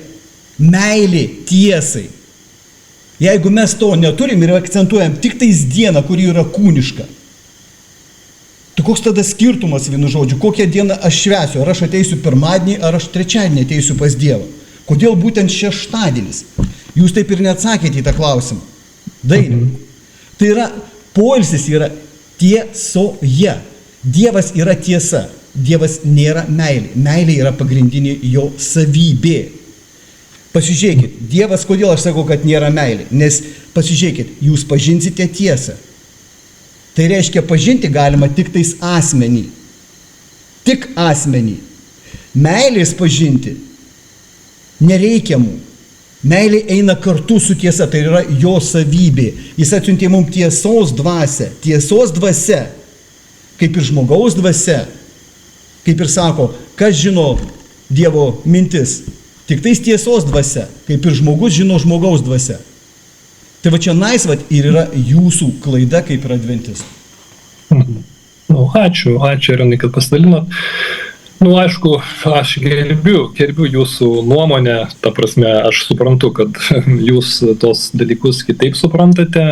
Meilė tiesai. Jeigu mes to neturim ir akcentuojam tik tais dieną, kuri yra kūniška, tai koks tada skirtumas, vienu žodžiu, kokią dieną aš švęsiu, ar aš ateisiu pirmadienį, ar aš trečiadienį ateisiu pas Dievą. Kodėl būtent šeštadienis? Jūs taip ir neatsakėte į tą klausimą. Dainiau. Tai yra, poilsis yra tiesoje. Dievas yra tiesa. Dievas nėra meilė. Meilė yra pagrindinė jo savybė. Pasižiūrėkit, Dievas, kodėl aš sakau, kad nėra meilė? Nes pasižiūrėkit, jūs pažinsite tiesą. Tai reiškia, pažinti galima tik tais asmenį. Tik asmenį. Meilės pažinti nereikia mums. Meilė eina kartu su tiesa, tai yra jo savybė. Jis atsiuntė mums tiesos dvasią. Tiesos dvasia, kaip ir žmogaus dvasia, kaip ir sako, kas žino Dievo mintis. Tik tais tiesos dvasia, kaip ir žmogus žino žmogaus dvasia. Tai va čia naisvat ir yra jūsų klaida kaip ir adventistų. Nu, ačiū, Irenai, kad pasidalinot. Nu, aišku, aš gerbiu jūsų nuomonę, ta prasme, aš suprantu, kad jūs tos dalykus kitaip suprantate.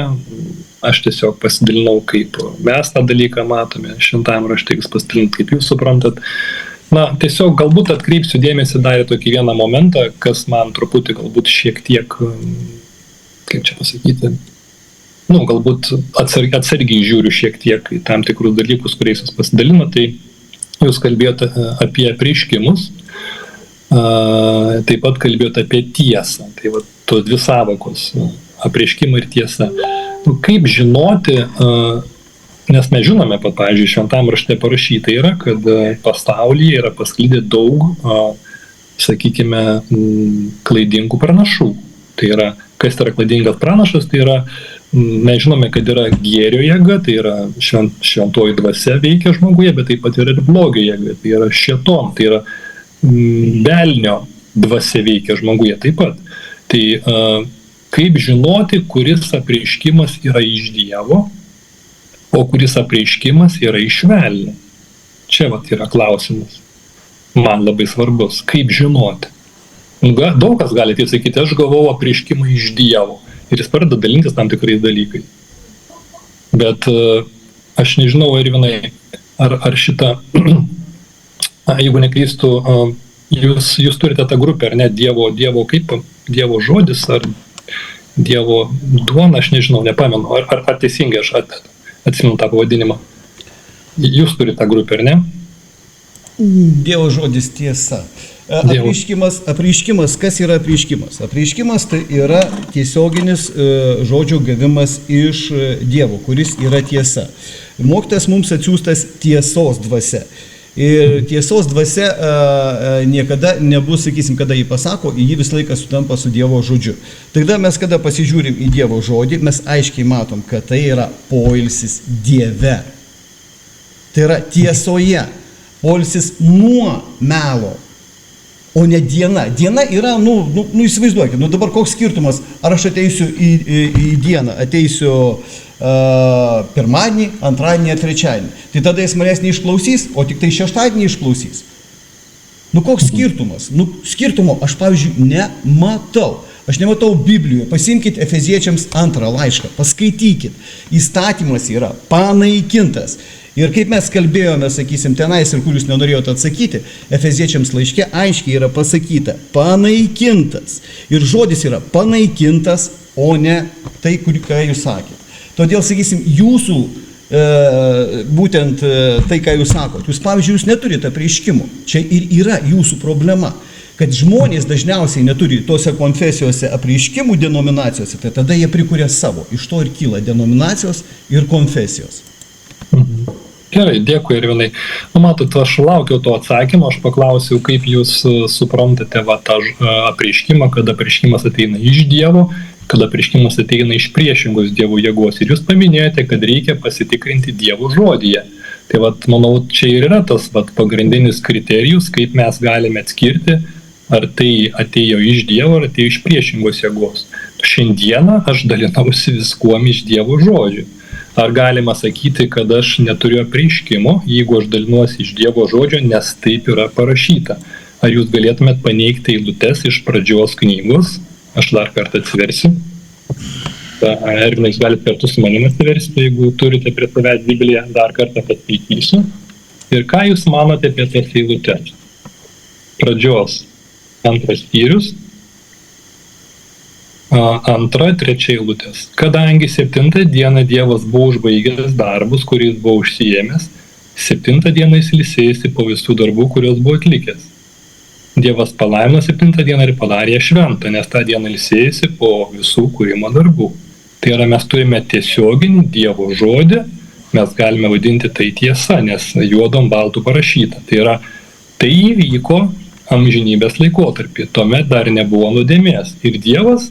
Aš tiesiog pasidalinau, kaip mes tą dalyką matome, šventajam rašte jūs pasidalinat, kaip jūs suprantat. Na, tiesiog galbūt atkreipsiu dėmesį dar į tokį vieną momentą, kas man truputį galbūt šiek tiek, kaip čia pasakyti, nu, galbūt atsargiai žiūriu šiek tiek į tam tikrus dalykus, kuriais jūs pasidalino, tai jūs kalbėjote apie apreiškimus, taip pat kalbėjote apie tiesą, tai va, tos dvi sąvokos, apreiškimai ir tiesa. Nu, kaip žinoti, nes mes žinome, kad, pavyzdžiui, šventam rašte parašyta yra, kad pasaulyje yra pasklidę daug, sakykime, klaidingų pranašų. Tai yra, kas yra klaidingas pranašas, tai yra, mes žinome, kad yra gėrio jėga, tai yra šventoji dvasia veikia žmoguje, bet taip pat yra ir blogio jėga, tai yra šėton, tai yra velnio dvasia veikia žmoguje taip pat. Tai kaip žinoti, kuris apreiškimas yra iš Dievo, o kuris apreiškimas yra iš velnio? Čia vat yra klausimas. Man labai svarbus. Kaip žinoti? Daug kas gali taip sakyti, aš gavau apreiškimą iš Dievo ir jis pradeda dalintis tam tikrais dalykais. Bet aš nežinau, Irenai, ar šitą, jeigu neklystu, jūs turite tą grupę, ar ne, Dievo kaip, Dievo žodis, ar Dievo duona, aš nežinau, nepamenu, ar teisingai aš atsimenu tą pavadinimą. Jūs turite tą grupę, ar ne? Dievo žodis tiesa. Apreiškimas, kas yra apreiškimas? Apreiškimas tai yra tiesioginis žodžio gavimas iš Dievo, kuris yra tiesa. Mokytojas mums atsiųstas tiesos dvasia. Ir tiesos dvasia niekada nebus, sakysim, kada jį pasako, jį visą laiką sutampa su Dievo žodžiu. Tada mes, kada pasižiūrim į Dievo žodį, mes aiškiai matom, kad tai yra poilsis Dieve. Tai yra tiesoje. Poilsis nuo melo, o ne diena. Diena yra, įsivaizduokit, dabar koks skirtumas, ar aš ateisiu į dieną, ateisiu pirmadienį, antradienį, trečiadienį. Tai tada jis manęs neišklausys, o tik tai šeštadienį išklausys. Koks skirtumas? Skirtumo aš, pavyzdžiui, nematau. Aš nematau Biblijoje. Pasimkite Efeziečiams 2 laišką, paskaitykit. Įstatymas yra panaikintas. Ir kaip mes kalbėjome, sakysim, tenais ir kur jūs nenorėjote atsakyti, Efeziečiams laiške aiškiai yra pasakyta panaikintas. Ir žodis yra panaikintas, o ne tai, ką jūs sakėte. Todėl, sakysim, jūsų, būtent tai, ką jūs sakot, jūs, pavyzdžiui, jūs neturite apreiškimų. Čia ir yra jūsų problema. Kad žmonės dažniausiai neturi tose konfesijose apreiškimų denominacijose, tai tada jie prikuria savo. Iš to ir kyla denominacijos ir konfesijos. Gerai, dėkui, Ervinai. Matot, aš laukiau to atsakymo, aš paklausiau, kaip jūs suprantate tą apreiškimą, kad apreiškimas ateina iš Dievo, kad apreiškimas ateina iš priešingos Dievo jėgos. Ir jūs paminėjote, kad reikia pasitikrinti Dievo žodyje. Tai manau, čia ir yra tas pagrindinis kriterijus, kaip mes galime atskirti, ar tai atėjo iš Dievo, ar atėjo iš priešingos jėgos. Šiandieną aš dalinausi viskuom iš Dievo žodžių. Ar galima sakyti, kad aš neturiu apreiškimo, jeigu aš dalinuosi iš Dievo žodžio, nes taip yra parašyta? Ar jūs galėtumėt paneigti eilutes iš pradžios knygos? Aš dar kartą atsiversiu. Ervinai, jūs galite kartu su manim atsiversti, jeigu turite prie savęs Bibliją, dar kartą paskaitysiu. Ir ką jūs manote apie tas eilutes? Pradžios 2 skyrius. 2, 3 eilutės. Kadangi 7 dieną Dievas buvo užbaigęs darbus, kuriais buvo užsiėmęs, 7 dieną jis ilsėjosi po visų darbų, kuriuos buvo atlikęs. Dievas palaimino 7 dieną ir padarė ją šventą, nes tą dieną ilsėjosi po visų kūrimo darbų. Tai yra, mes turime tiesioginį Dievo žodį, mes galime vadinti tai tiesa, nes juodom baltų parašyta. Tai yra, tai įvyko amžinybės laikotarpį, tuomet dar nebuvo nuodėmės. Ir Dievas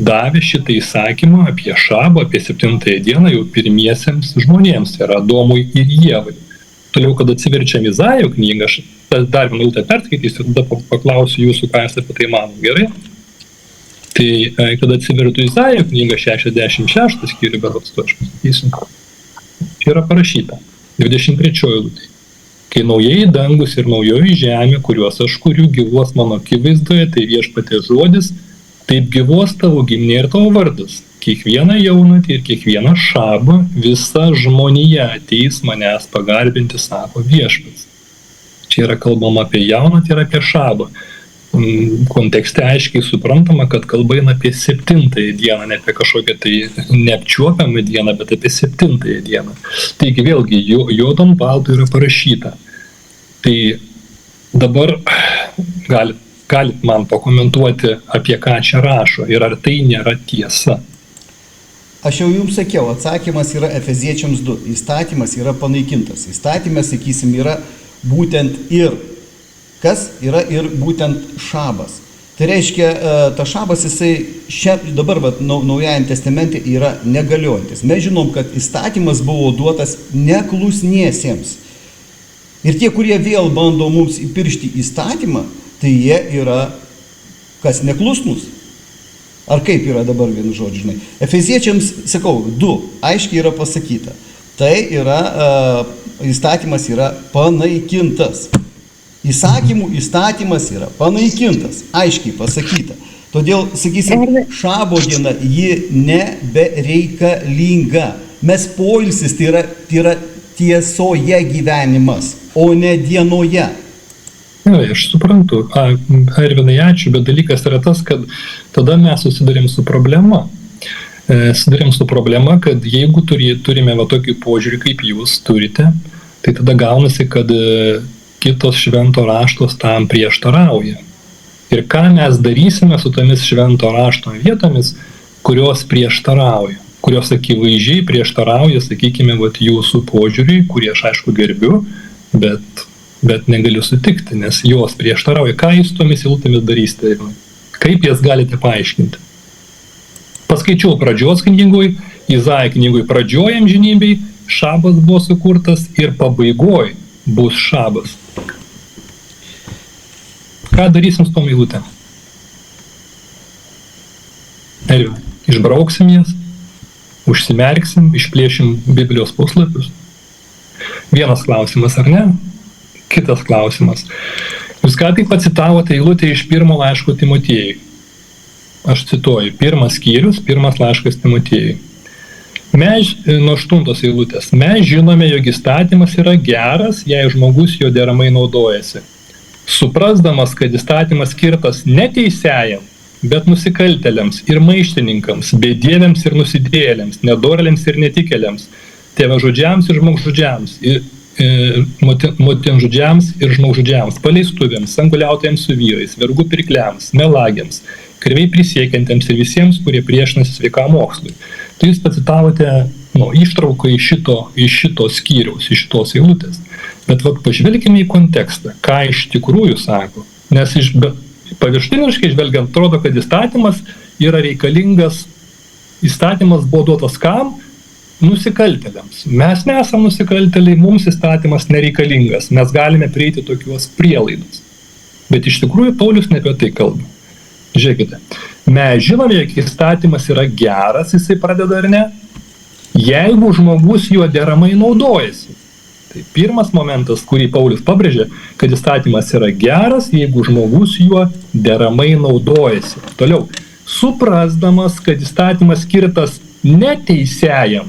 davė šitą įsakymą apie šabą, apie 7 dieną jau pirmiesiems žmonėms, tai yra Adomui ir Ievai. Toliau, kad atsiverčiam Izaijo knygą, aš dar vieną eilutę perskaitysiu, tada paklausiu jūsų, ką jūs apie tai mano. Gerai? Tai, kad atsivertų Izaijo knygą 66 skyrių, berods, aš pasakysiu. Čia yra parašyta, 23 eilutė. Kai naujieji dangus ir naujoji žemė, kuriuos aš kuriu, gyvuos mano akivaizdoje, tai Viešpaties žodis, taip gyvuos tavo giminė ir tavo vardas. Kiekvieną jaunatį ir kiekvieną šabą visa žmonija ateis manęs pagarbinti, sako Viešpats. Čia yra kalbama apie jaunatį ir apie šabą. Kontekste aiškiai suprantama, kad kalba eina apie 7 dieną, ne apie kažkokią tai neapčiuopiamą dieną, bet apie 7 dieną. Taigi vėlgi, juodom baltu yra parašyta. Tai dabar galit man pakomentuoti, apie ką čia rašo ir ar tai nėra tiesa. Aš jau jums sakiau, atsakymas yra Efeziečiams 2. Įstatymas yra panaikintas. Įstatymas, sakysim, yra būtent ir kas yra ir būtent šabas. Tai reiškia, ta šabas jisai dabar Naujajam testamente yra negaliojantis. Mes žinom, kad įstatymas buvo duotas neklusniesiems. Ir tie, kurie vėl bando mums įpiršti įstatymą, tai jie yra kas neklusnus. Ar kaip yra dabar vienu žodžiu, žinai. Efeziečiams, sakau, 2 aiškiai yra pasakyta. Tai yra, įstatymas yra panaikintas. Įstatymas yra panaikintas, aiškiai pasakyta. Todėl, sakysim, šabo diena, ji nebereikalinga. Mes poilsis, tai yra tiesoje gyvenimas, o ne dienoje. Gerai, aš suprantu. Ervinai, ačiū, bet dalykas yra tas, kad tada mes susidarėm su problema. Kad jeigu turime tokį požiūrį, kaip jūs turite, tai tada gaunasi, kad kitos švento raštos tam prieštarauja. Ir ką mes darysime su tomis švento rašto vietomis, kurios prieštarauja, kurios akivaizdžiai prieštarauja, sakykime, jūsų požiūriui, kurį aš aišku gerbiu, bet negaliu sutikti, nes jos prieštarauja. Ką jūs tomis eilutėmis darysite? Kaip jas galite paaiškinti? Paskaičiau pradžios knygui, Izaijo knygui pradžioje amžinybei šabas buvo sukurtas ir pabaigoj bus šabas. Ką darysim su tom eilutėm? Išbrauksim jas, užsimerksim, išplėšim Biblijos puslapius. Vienas klausimas, ar ne? Kitas klausimas. Jūs ką tik pacitavote eilutę iš 1 laiško Timotiejui. Aš cituoju, 1 skyrius, 1 laiškas Timotiejui. Mes, nuo 8 eilutės, mes žinome, jog įstatymas yra geras, jei žmogus jo deramai naudojasi. Suprasdamas, kad įstatymas skirtas ne teisėjam, bet nusikaltėliams ir maištininkams, bedieviams ir nusidėjėliams, nedorėliams ir netikėliams, tėvažudžiams ir žmogžudžiams, motinžudžiams ir žmogžudžiams, paleistuvėms, sanguliautojams su vyrais, vergų pirkliams, melagiams, kirviai prisiekiantiems ir visiems, kurie priešinasi sveikam mokslui. Tai jūs pacitavote ištrauką iš šito skyriaus, iš šitos eilutės. Bet pažvelkime į kontekstą, ką iš tikrųjų sako. Nes paviršutiniškai žvelgiant, atrodo, kad įstatymas yra reikalingas, įstatymas buvo duotas kam? Nusikaltėliams. Mes nesam nusikaltėliai, mums įstatymas nereikalingas, mes galime prieiti tokios prielaidos. Bet iš tikrųjų Paulius ne apie tai kalba. Žiūrėkite, mes žinome, jog įstatymas yra geras, jisai pradeda ar ne, jeigu žmogus juo deramai naudojasi. Tai pirmas momentas, kurį Paulius pabrėžė, kad įstatymas yra geras, jeigu žmogus juo deramai naudojasi. Toliau, suprasdamas, kad įstatymas skirtas ne teisėjam,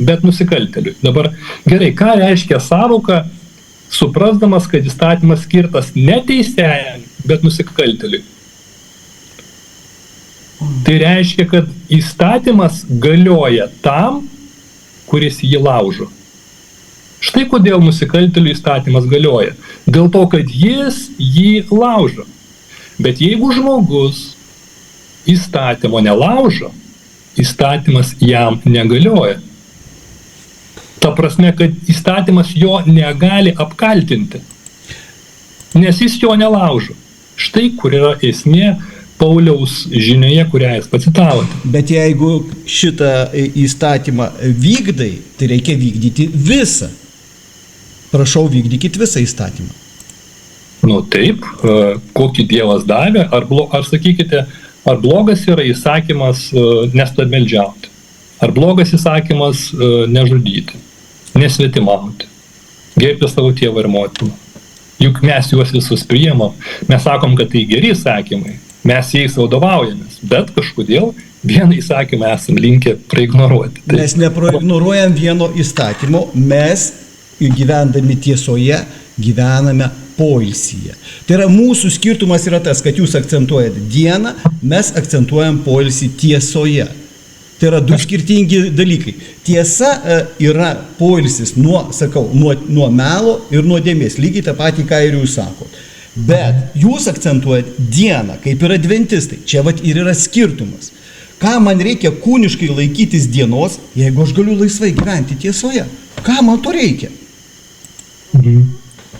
bet nusikaltėliui. Dabar gerai, ką reiškia sąvoka, suprasdamas, kad įstatymas skirtas ne teisėjam, bet nusikaltėliui? Tai reiškia, kad įstatymas galioja tam, kuris jį laužo. Štai kodėl nusikaltėlių įstatymas galioja. Dėl to, kad jis jį laužo. Bet jeigu žmogus įstatymo nelaužo, įstatymas jam negalioja. Ta prasme, kad įstatymas jo negali apkaltinti, nes jis jo nelaužo. Štai kur yra esmė Pauliaus žinioje, kurią jūs pacitavote. Bet jeigu šitą įstatymą vykdai, tai reikia vykdyti visą. Prašau, vykdykit visą įstatymą. Taip, kokį Dievas davė, ar sakykite, ar blogas yra įsakymas nestabmeldžiauti, ar blogas įsakymas nežudyti, nesvetimauti, gerbti savo tėvą ir motiną. Juk mes juos visus priimam, mes sakom, kad tai geri įsakymai, mes jais vadovaujamės, bet kažkodėl vieną įsakymą esam linkę praignoruoti. Mes nepraignoruojam vieno įstatymo, mes gyvendami tiesoje, gyvename poilsyje. Tai yra mūsų skirtumas yra tas, kad jūs akcentuojat dieną, mes akcentuojam poilsį tiesoje. Tai yra du skirtingi dalykai. Tiesa yra poilsis nuo melo ir nuodėmės, lygiai tą patį, ką ir jūs sakot. Bet jūs akcentuojat dieną, kaip ir adventistai. Čia ir yra skirtumas. Ką man reikia kūniškai laikytis dienos, jeigu aš galiu laisvai gyventi tiesoje? Ką man to reikia?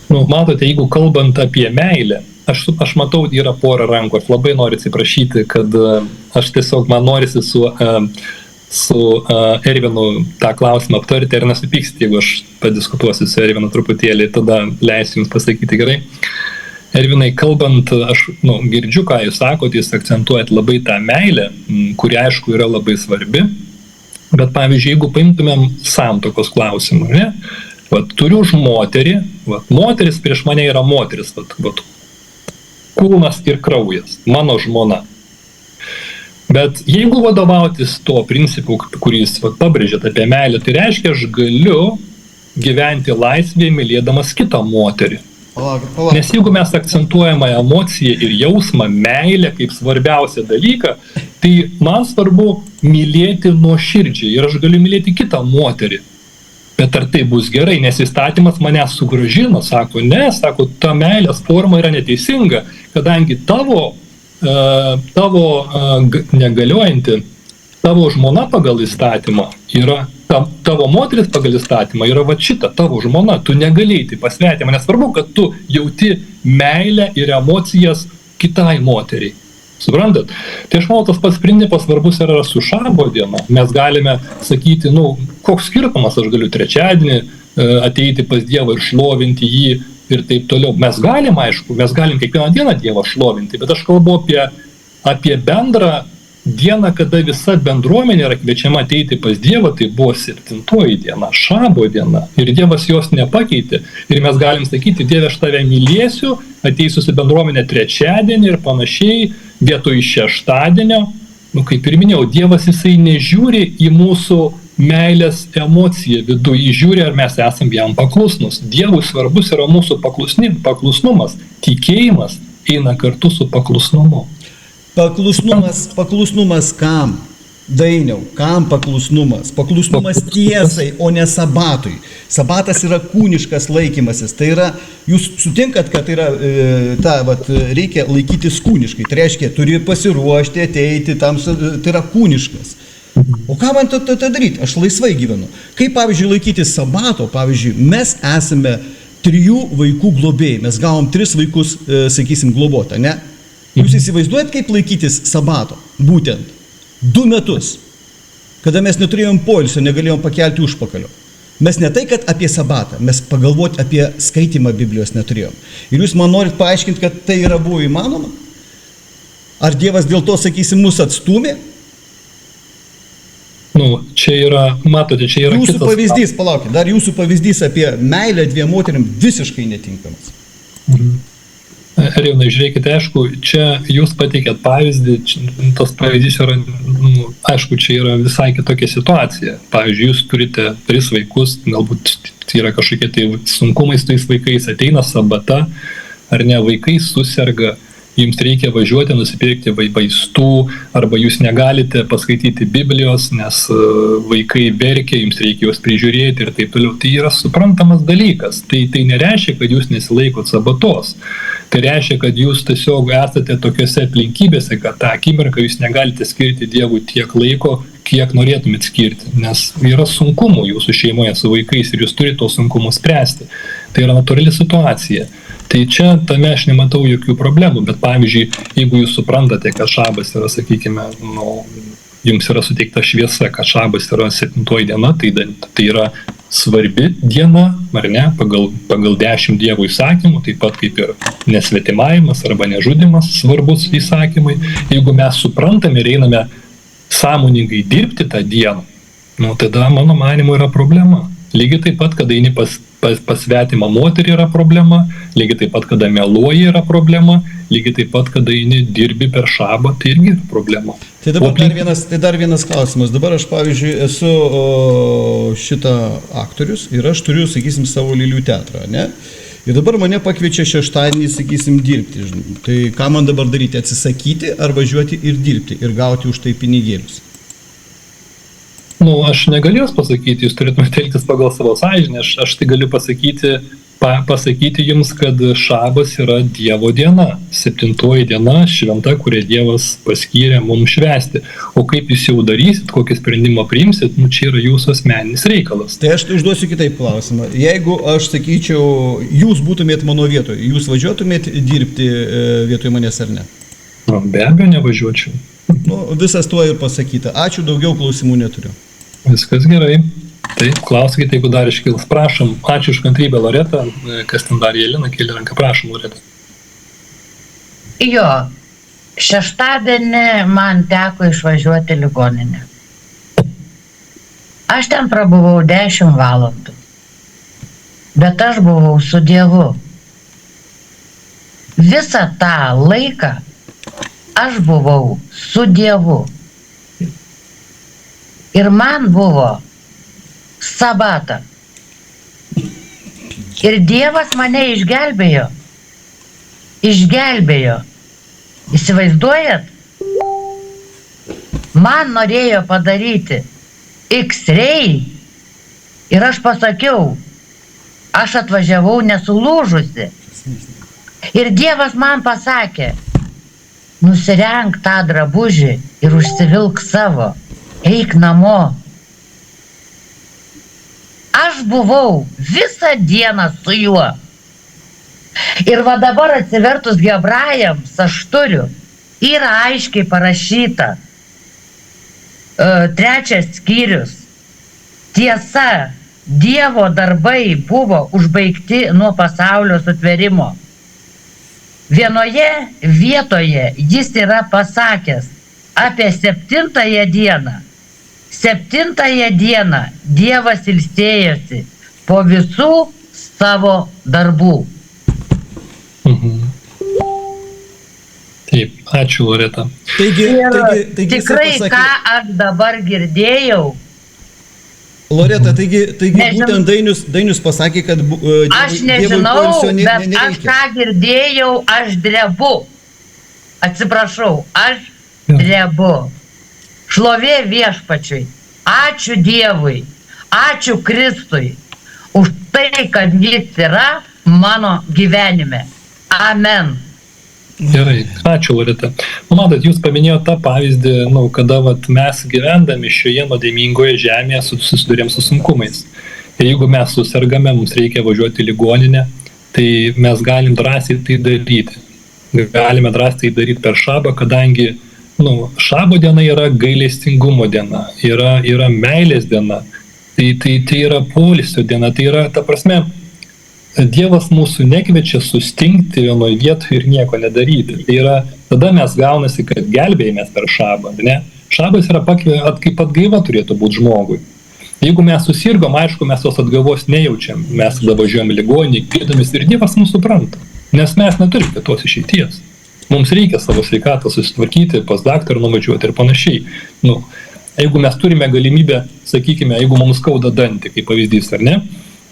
Matote, jeigu kalbant apie meilę, aš matau, yra pora rankų, aš labai noriu atsiprašyti, kad aš tiesiog man norisi su Ervinu tą klausimą aptarti ir nesupyksti, jeigu aš padiskutuosiu su Ervinu truputėlį, tada leisiu jums pasakyti gerai. Ervinai, kalbant, aš girdžiu, ką jūs sakot, jūs akcentuojat labai tą meilę, kuri aišku yra labai svarbi, bet pavyzdžiui, jeigu paimtumėm santuokos klausimą, ne? Turiu už moterį, moteris prieš mane yra moteris, kūnas ir kraujas, mano žmona. Bet jeigu vadovautis tuo principu, kurį jūs pabrėžėt apie meilę, tai reiškia, aš galiu gyventi laisvėje, mylėdamas kitą moterį. Nes jeigu mes akcentuojame emociją ir jausmą, meilę kaip svarbiausią dalyką, tai man svarbu mylėti nuoširdžiai ir aš galiu mylėti kitą moterį. Bet ar tai bus gerai, nes įstatymas mane sugrąžino, sako, ne, sako, ta meilės forma yra neteisinga, kadangi tavo negaliojanti, tavo žmona pagal įstatymą yra, tavo moteris pagal įstatymą yra va šita, tavo žmona, tu negalėjai tai pasvetimą, nesvarbu, kad tu jauti meilę ir emocijas kitai moteriai. Suprantat? Tai aš manau, tas pats principas svarbus yra su šabo diena. Mes galime sakyti, koks skirtumas, aš galiu trečiadienį ateiti pas Dievą ir šlovinti jį ir taip toliau. Mes galim, aišku, kiekvieną dieną Dievą šlovinti, bet aš kalbu apie bendrą dieną, kada visa bendruomenė yra kviečiama ateiti pas Dievą, tai buvo 7 diena, šabo diena. Ir Dievas jos nepakeitė. Ir mes galim sakyti, Dieve, aš tave mylėsiu, ateisiu su bendruomenė trečiadienį ir panašiai, vietoj šeštadienio. Kaip ir minėjau, Dievas jisai nežiūri į mūsų meilės emociją viduje, jis žiūri, ar mes esam jam paklusnus. Dievui svarbus yra mūsų paklusnumas. Tikėjimas eina kartu su paklusnumu. Paklusnumas kam? Dainiau, kam paklusnumas? Paklusnumas tiesai, o ne sabatui. Sabatas yra kūniškas laikymasis. Tai yra, jūs sutinkat, kad tai yra, reikia laikytis kūniškai. Tai reiškia, turi pasiruošti, ateiti, tai yra kūniškas. O ką man tai daryti? Aš laisvai gyvenu. Kaip, pavyzdžiui, laikytis sabato? Pavyzdžiui, mes esame 3 vaikų globėjai. Mes gavom 3 vaikus, sakysim, globotą, ne? Jūs įsivaizduojat, kaip laikytis sabato? Būtent 2 metus, kada mes neturėjom poilsio, negalėjom pakelti užpakalio. Mes ne tai, kad apie sabatą, mes pagalvoti apie skaitymą Biblijos neturėjom. Ir jūs man norit paaiškinti, kad tai buvo įmanoma? Ar Dievas dėl to, sakysim, mus atstūmė? Čia yra, matote, čia yra jūsų pavyzdys, palaukit, dar jūsų pavyzdys apie meilę 2 moterim visiškai netinkamas. Ervina, žiūrėkite, aišku, čia jūs pateikėt pavyzdį, tas pavyzdys yra, aišku, čia yra visai kitokia situacija. Pavyzdžiui, jūs turite 3 vaikus, galbūt yra kažkokie tai sunkumai su tais vaikais, ateina sabata, ar ne, vaikai suserga, jums reikia važiuoti, nusipirkti vaistų, arba jūs negalite paskaityti Biblijos, nes vaikai verkia, jums reikia juos prižiūrėti ir taip toliau. Tai yra suprantamas dalykas. Tai nereiškia, kad jūs nesilaikot sabatos. Tai reiškia, kad jūs tiesiog esate tokiose aplinkybėse, kad tą akimirką jūs negalite skirti Dievui tiek laiko, kiek norėtumėt skirti, nes yra sunkumų jūsų šeimoje su vaikais ir jūs turite tos sunkumus spręsti. Tai yra natūrali situacija. Tai čia tame aš nematau jokių problemų, bet pavyzdžiui, jeigu jūs suprantate, kad šabas yra, sakykime, jums yra suteikta šviesa, kad šabas yra 7 diena, tai yra svarbi diena, ar ne, pagal 10 Dievo įsakymų, taip pat kaip ir nesvetimavimas arba nežudimas svarbus įsakymai. Jeigu mes suprantame ir einame sąmoningai dirbti tą dieną, tada mano manymu yra problema. Lygiai taip pat, kada eini pas svetimą moterį yra problema, lygiai taip pat, kada meluoji yra problema, lygiai taip pat, kada eini dirbi per šabą, tai irgi yra problema. Tai dabar dar vienas klausimas. Dabar aš, pavyzdžiui, esu šitą aktorius ir aš turiu, sakysim, savo lėlių teatrą, ne? Ir dabar mane pakviečia šeštadienį, sakysim, dirbti. Tai ką man dabar daryti? Atsisakyti ar važiuoti ir dirbti ir gauti už tai pinigėlius? Aš negaliu jūs pasakyti, jūs turėtumėte elgtis pagal savo sąžinę, aš tai galiu pasakyti jums, kad šabas yra Dievo diena, 7 diena šventa, kurią Dievas paskyrė mums švęsti. O kaip jūs jau darysit, kokį sprendimą priimsit, čia yra jūsų asmeninis reikalas. Tai aš užduosiu kitaip klausimą. Jeigu aš sakyčiau, jūs būtumėt mano vietoje, jūs važiuotumėt dirbti vietoj manęs ar ne? Be abejo, nevažiuočiau. Visas tuo ir pasakyta. Ačiū, daugiau klausimų neturiu. Viskas gerai. Taip, klauskite, jeigu dar iškils. Prašom, ačiū už kantrybę, Loreta. Kas ten dar, Jelina, kėlė ranką. Prašom, Loreta. Jo, šeštadienį man teko išvažiuoti ligoninę. Aš ten prabuvau 10 valandų. Bet aš buvau su Dievu. Visą tą laiką aš buvau su Dievu. Ir man buvo sabata. Ir Dievas mane išgelbėjo. Įsivaizduojat? Man norėjo padaryti X-ray Ir aš pasakiau, aš atvažiavau nesulūžusi. Ir Dievas man pasakė, nusirenk tą drabužį ir užsivilk savo, eik namo. Aš buvau visą dieną su juo. Ir va dabar atsivertus Hebrajams, aš turiu, yra aiškiai parašyta, 3 skyrius. Tiesa, Dievo darbai buvo užbaigti nuo pasaulio sutvėrimo. Vienoje vietoje jis yra pasakęs apie 7 dieną. 7 dieną Dievas ilsėjosi po visų savo darbų. Taip, ačiū, Loreta. Taigi Tikrai, jisai pasakė, ką aš dabar girdėjau, Loreta, taigi Nežinau. būtent Dainius pasakė, kad aš Dievui nežinau, poilsio bet aš nereikia. ką girdėjau, aš drebu. Atsiprašau, aš drebu. Šlovė Viešpačiui. Ačiū Dievui. Ačiū Kristui. Už tai, kad jis yra mano gyvenime. Amen. Gerai, ačiū, Loreta. Matot, jūs paminėjote tą pavyzdį, kada mes gyvendami šioje nuodėmingoje žemėje susidurėm su sunkumais. Ir jeigu mes susirgame, mums reikia važiuoti į ligoninę, tai mes galim drąsiai tai daryti. Galime drąsiai daryti per šabą, kadangi šabo diena yra gailestingumo diena, yra meilės diena, tai yra poilsio diena, tai yra, ta prasme, Dievas mūsų nekviečia sustingti vienoje vietoje ir nieko nedaryti. Tai yra, tada mes gaunasi, kad gelbėjimės per šabą, ne? Šabas yra kaip atgaiva turėtų būti žmogui. Jeigu mes susirgom, aišku, mes tos atgaivos nejaučiam, mes tada važiuojam į ligoninę, gydomės ir Dievas mūsų supranta, nes mes neturim kitos išeities. Mums reikia savo sveikatą susitvarkyti, pas daktarą nuvažiuoti ir panašiai. Jeigu mes turime galimybę, sakykime, jeigu mums skauda dantį, kaip pavyzdys, ar ne?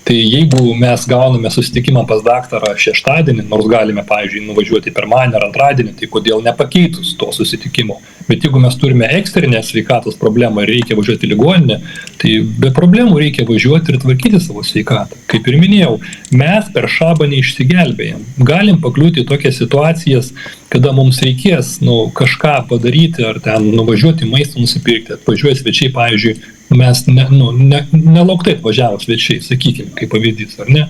Tai jeigu mes gauname susitikimą pas daktarą šeštadienį, nors galime, pavyzdžiui, nuvažiuoti pirmadienį ar antradienį, tai kodėl nepakeitus to susitikimo. Bet jeigu mes turime ekstrinę sveikatos problemą ir reikia važiuoti į ligoninę, tai be problemų reikia važiuoti ir tvarkyti savo sveikatą. Kaip ir minėjau, mes per šabą neišsigelbėjom. Galim pakliūti į tokias situacijas, kada mums reikės kažką padaryti ar ten nuvažiuoti maistą nusipirkti, atvažiuoja svečiai, pavyzdžiui, mes nelauktai atvažiavo svečiai, sakykime, kaip pavyzdys, ar ne?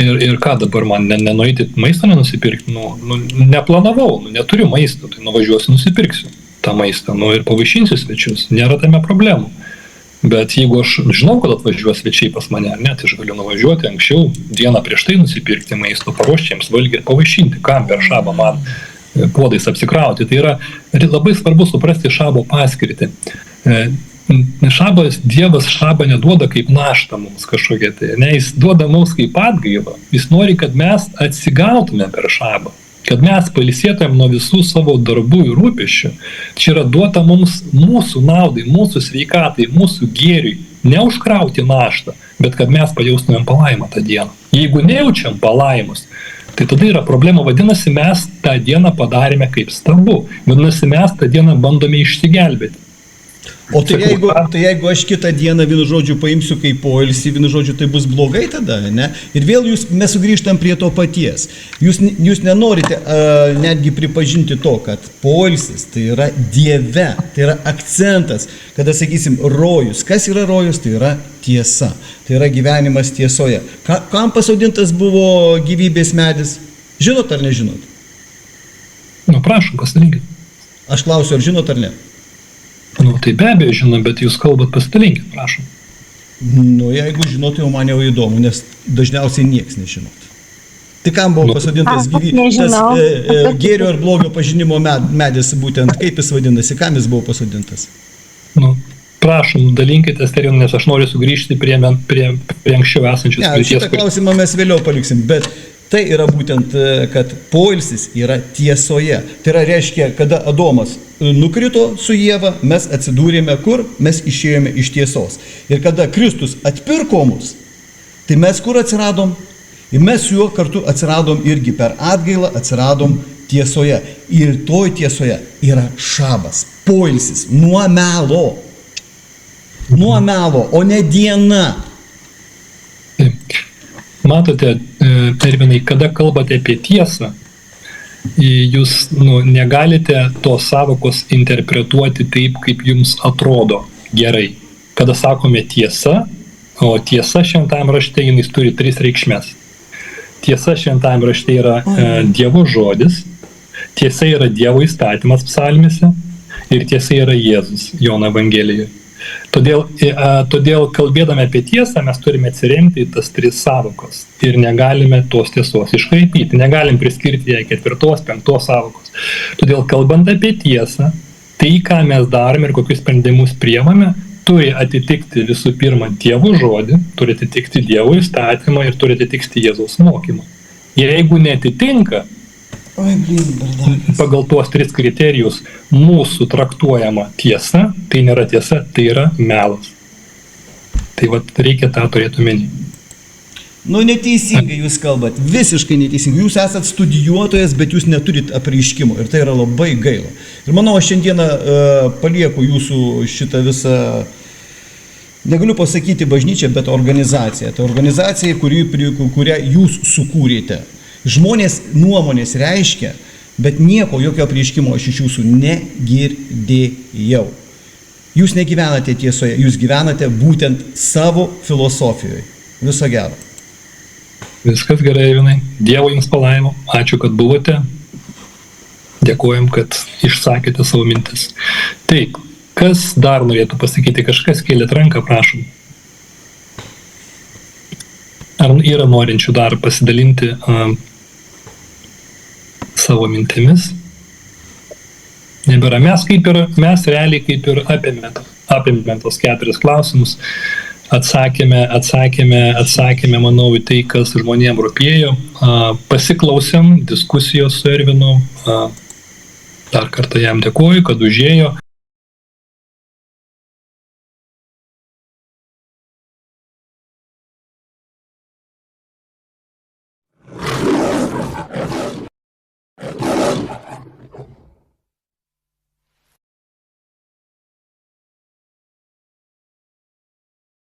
Ir ką dabar man, nenueiti maistą nenusipirkti? Neplanavau, neturiu maisto, tai nuvažiuosiu, nusipirksiu tą maistą, ir pavaišinsiu svečius, nėra tame problemų. Bet jeigu aš žinau, kad atvažiuos svečiai pas mane, ar ne, tai aš galiu nuvažiuoti anksčiau, dieną prieš tai nusipirkti maisto, paruošti jiems valgį ir pavaišinti, kam per šabą man puodais apsikrauti. Tai yra labai svarbu suprasti šabo paskirtį. Dievas šabą neduoda kaip naštą mums kažkokia, tai jis duoda mums kaip atgaivą. Jis nori, kad mes atsigautume per šabą, kad mes pailsėtumėm nuo visų savo darbų ir rūpesčių. Čia yra duota mums mūsų naudai, mūsų sveikatai, mūsų gėriui, neužkrauti naštą, bet kad mes pajaustumėm palaimą tą dieną. Jeigu nejaučiam palaimos, tai tada yra problema, vadinasi, mes tą dieną padarėme kaip stabu, vadinasi, mes tą dieną bandome išsigelbėti. O tai jeigu aš kitą dieną, vienu žodžiu, paimsiu kaip poilsį, vienu žodžiu, tai bus blogai tada, ne? Ir vėl mes sugrįžtam prie to paties. Jūs nenorite netgi pripažinti to, kad poilsis tai yra Dieve, tai yra akcentas, kada, sakysim, rojus. Kas yra rojus? Tai yra tiesa. Tai yra gyvenimas tiesoje. Kam pasodintas buvo gyvybės medis? Žinot ar nežinot? Prašom, pasidalinkit. Aš klausiu, ar žinot ar ne? Tai be abejo žinom, bet jūs kalbat, pasidalinkit, prašom. Jeigu žinot, jau man jau įdomu, nes dažniausiai nieks nežinot. Tai kam buvo pasodintas gėrio ir blogio pažinimo medis, būtent kaip jis vadinasi, kam jis buvo pasodintas? Prašom, dalinkitės, nes aš noriu sugrįžti prie anksčiau esančios praeities. Šitą klausimą mes vėliau paliksim, bet tai yra būtent, kad poilsis yra tiesoje. Tai yra reiškia, kada Adomas nukrito su Ieva, mes atsidūrėme kur? Mes išėjome iš tiesos. Ir kada Kristus atpirko mus, tai mes kur atsiradom? Ir mes su juo kartu atsiradom irgi per atgailą, atsiradom tiesoje. Ir toj tiesoje yra šabas, poilsis nuo melo. Nuo melo, o ne diena. Matote, Ervinai, kada kalbate apie tiesą, jūs negalite tos sąvokos interpretuoti taip, kaip jums atrodo gerai. Kada sakome tiesa, o tiesa šventajame rašte jis turi 3 reikšmes. Tiesa šventajame rašte yra Dievo žodis, tiesa yra Dievo įstatymas psalmėse ir tiesa yra Jėzus Jono Evangelijoje. Todėl kalbėdami apie tiesą mes turime atsiremti į tas 3 sąvokos ir negalime tos tiesos iškraipyti, negalim priskirti ją 4, 5 sąvokos. Todėl kalbant apie tiesą, tai ką mes darome ir kokius sprendimus priimame, turi atitikti visų pirma Dievo žodį, turi atitikti Dievo įstatymą ir turi atitikti Jėzaus mokymą. Jeigu netitinka, pagal tuos 3 kriterijus mūsų traktuojama tiesa, tai nėra tiesa, tai yra melas. Tai reikia tą turėti omeny. Neteisingai jūs kalbat, visiškai neteisingai. Jūs esat studijuotojas, bet jūs neturit apreiškimo ir tai yra labai gaila. Ir manau, aš šiandieną palieku jūsų šitą visą, negaliu pasakyti bažnyčią, bet organizaciją. Tai organizacija, kurią jūs sukūrėte. Žmonės nuomonės reiškia, bet nieko, jokio apreiškimo aš iš jūsų negirdėjau. Jūs negyvenate tiesoje, jūs gyvenate būtent savo filosofijoje. Viso gero. Viskas gerai, Ervinai. Dievo jums palaimo. Ačiū, kad buvote. Dėkojam, kad išsakėte savo mintis. Tai, kas dar norėtų pasakyti? Kažkas kėlėt ranką, prašom. Ar yra norinčių dar pasidalinti savo mintimis? Nebėra. Mes realiai kaip ir apėmėm tos 4 klausimus. Atsakėme, manau, į tai, kas žmonėms rūpėjo. Pasiklausėm diskusijos su Ervinu. Dar kartą jam dėkoju, kad užėjo.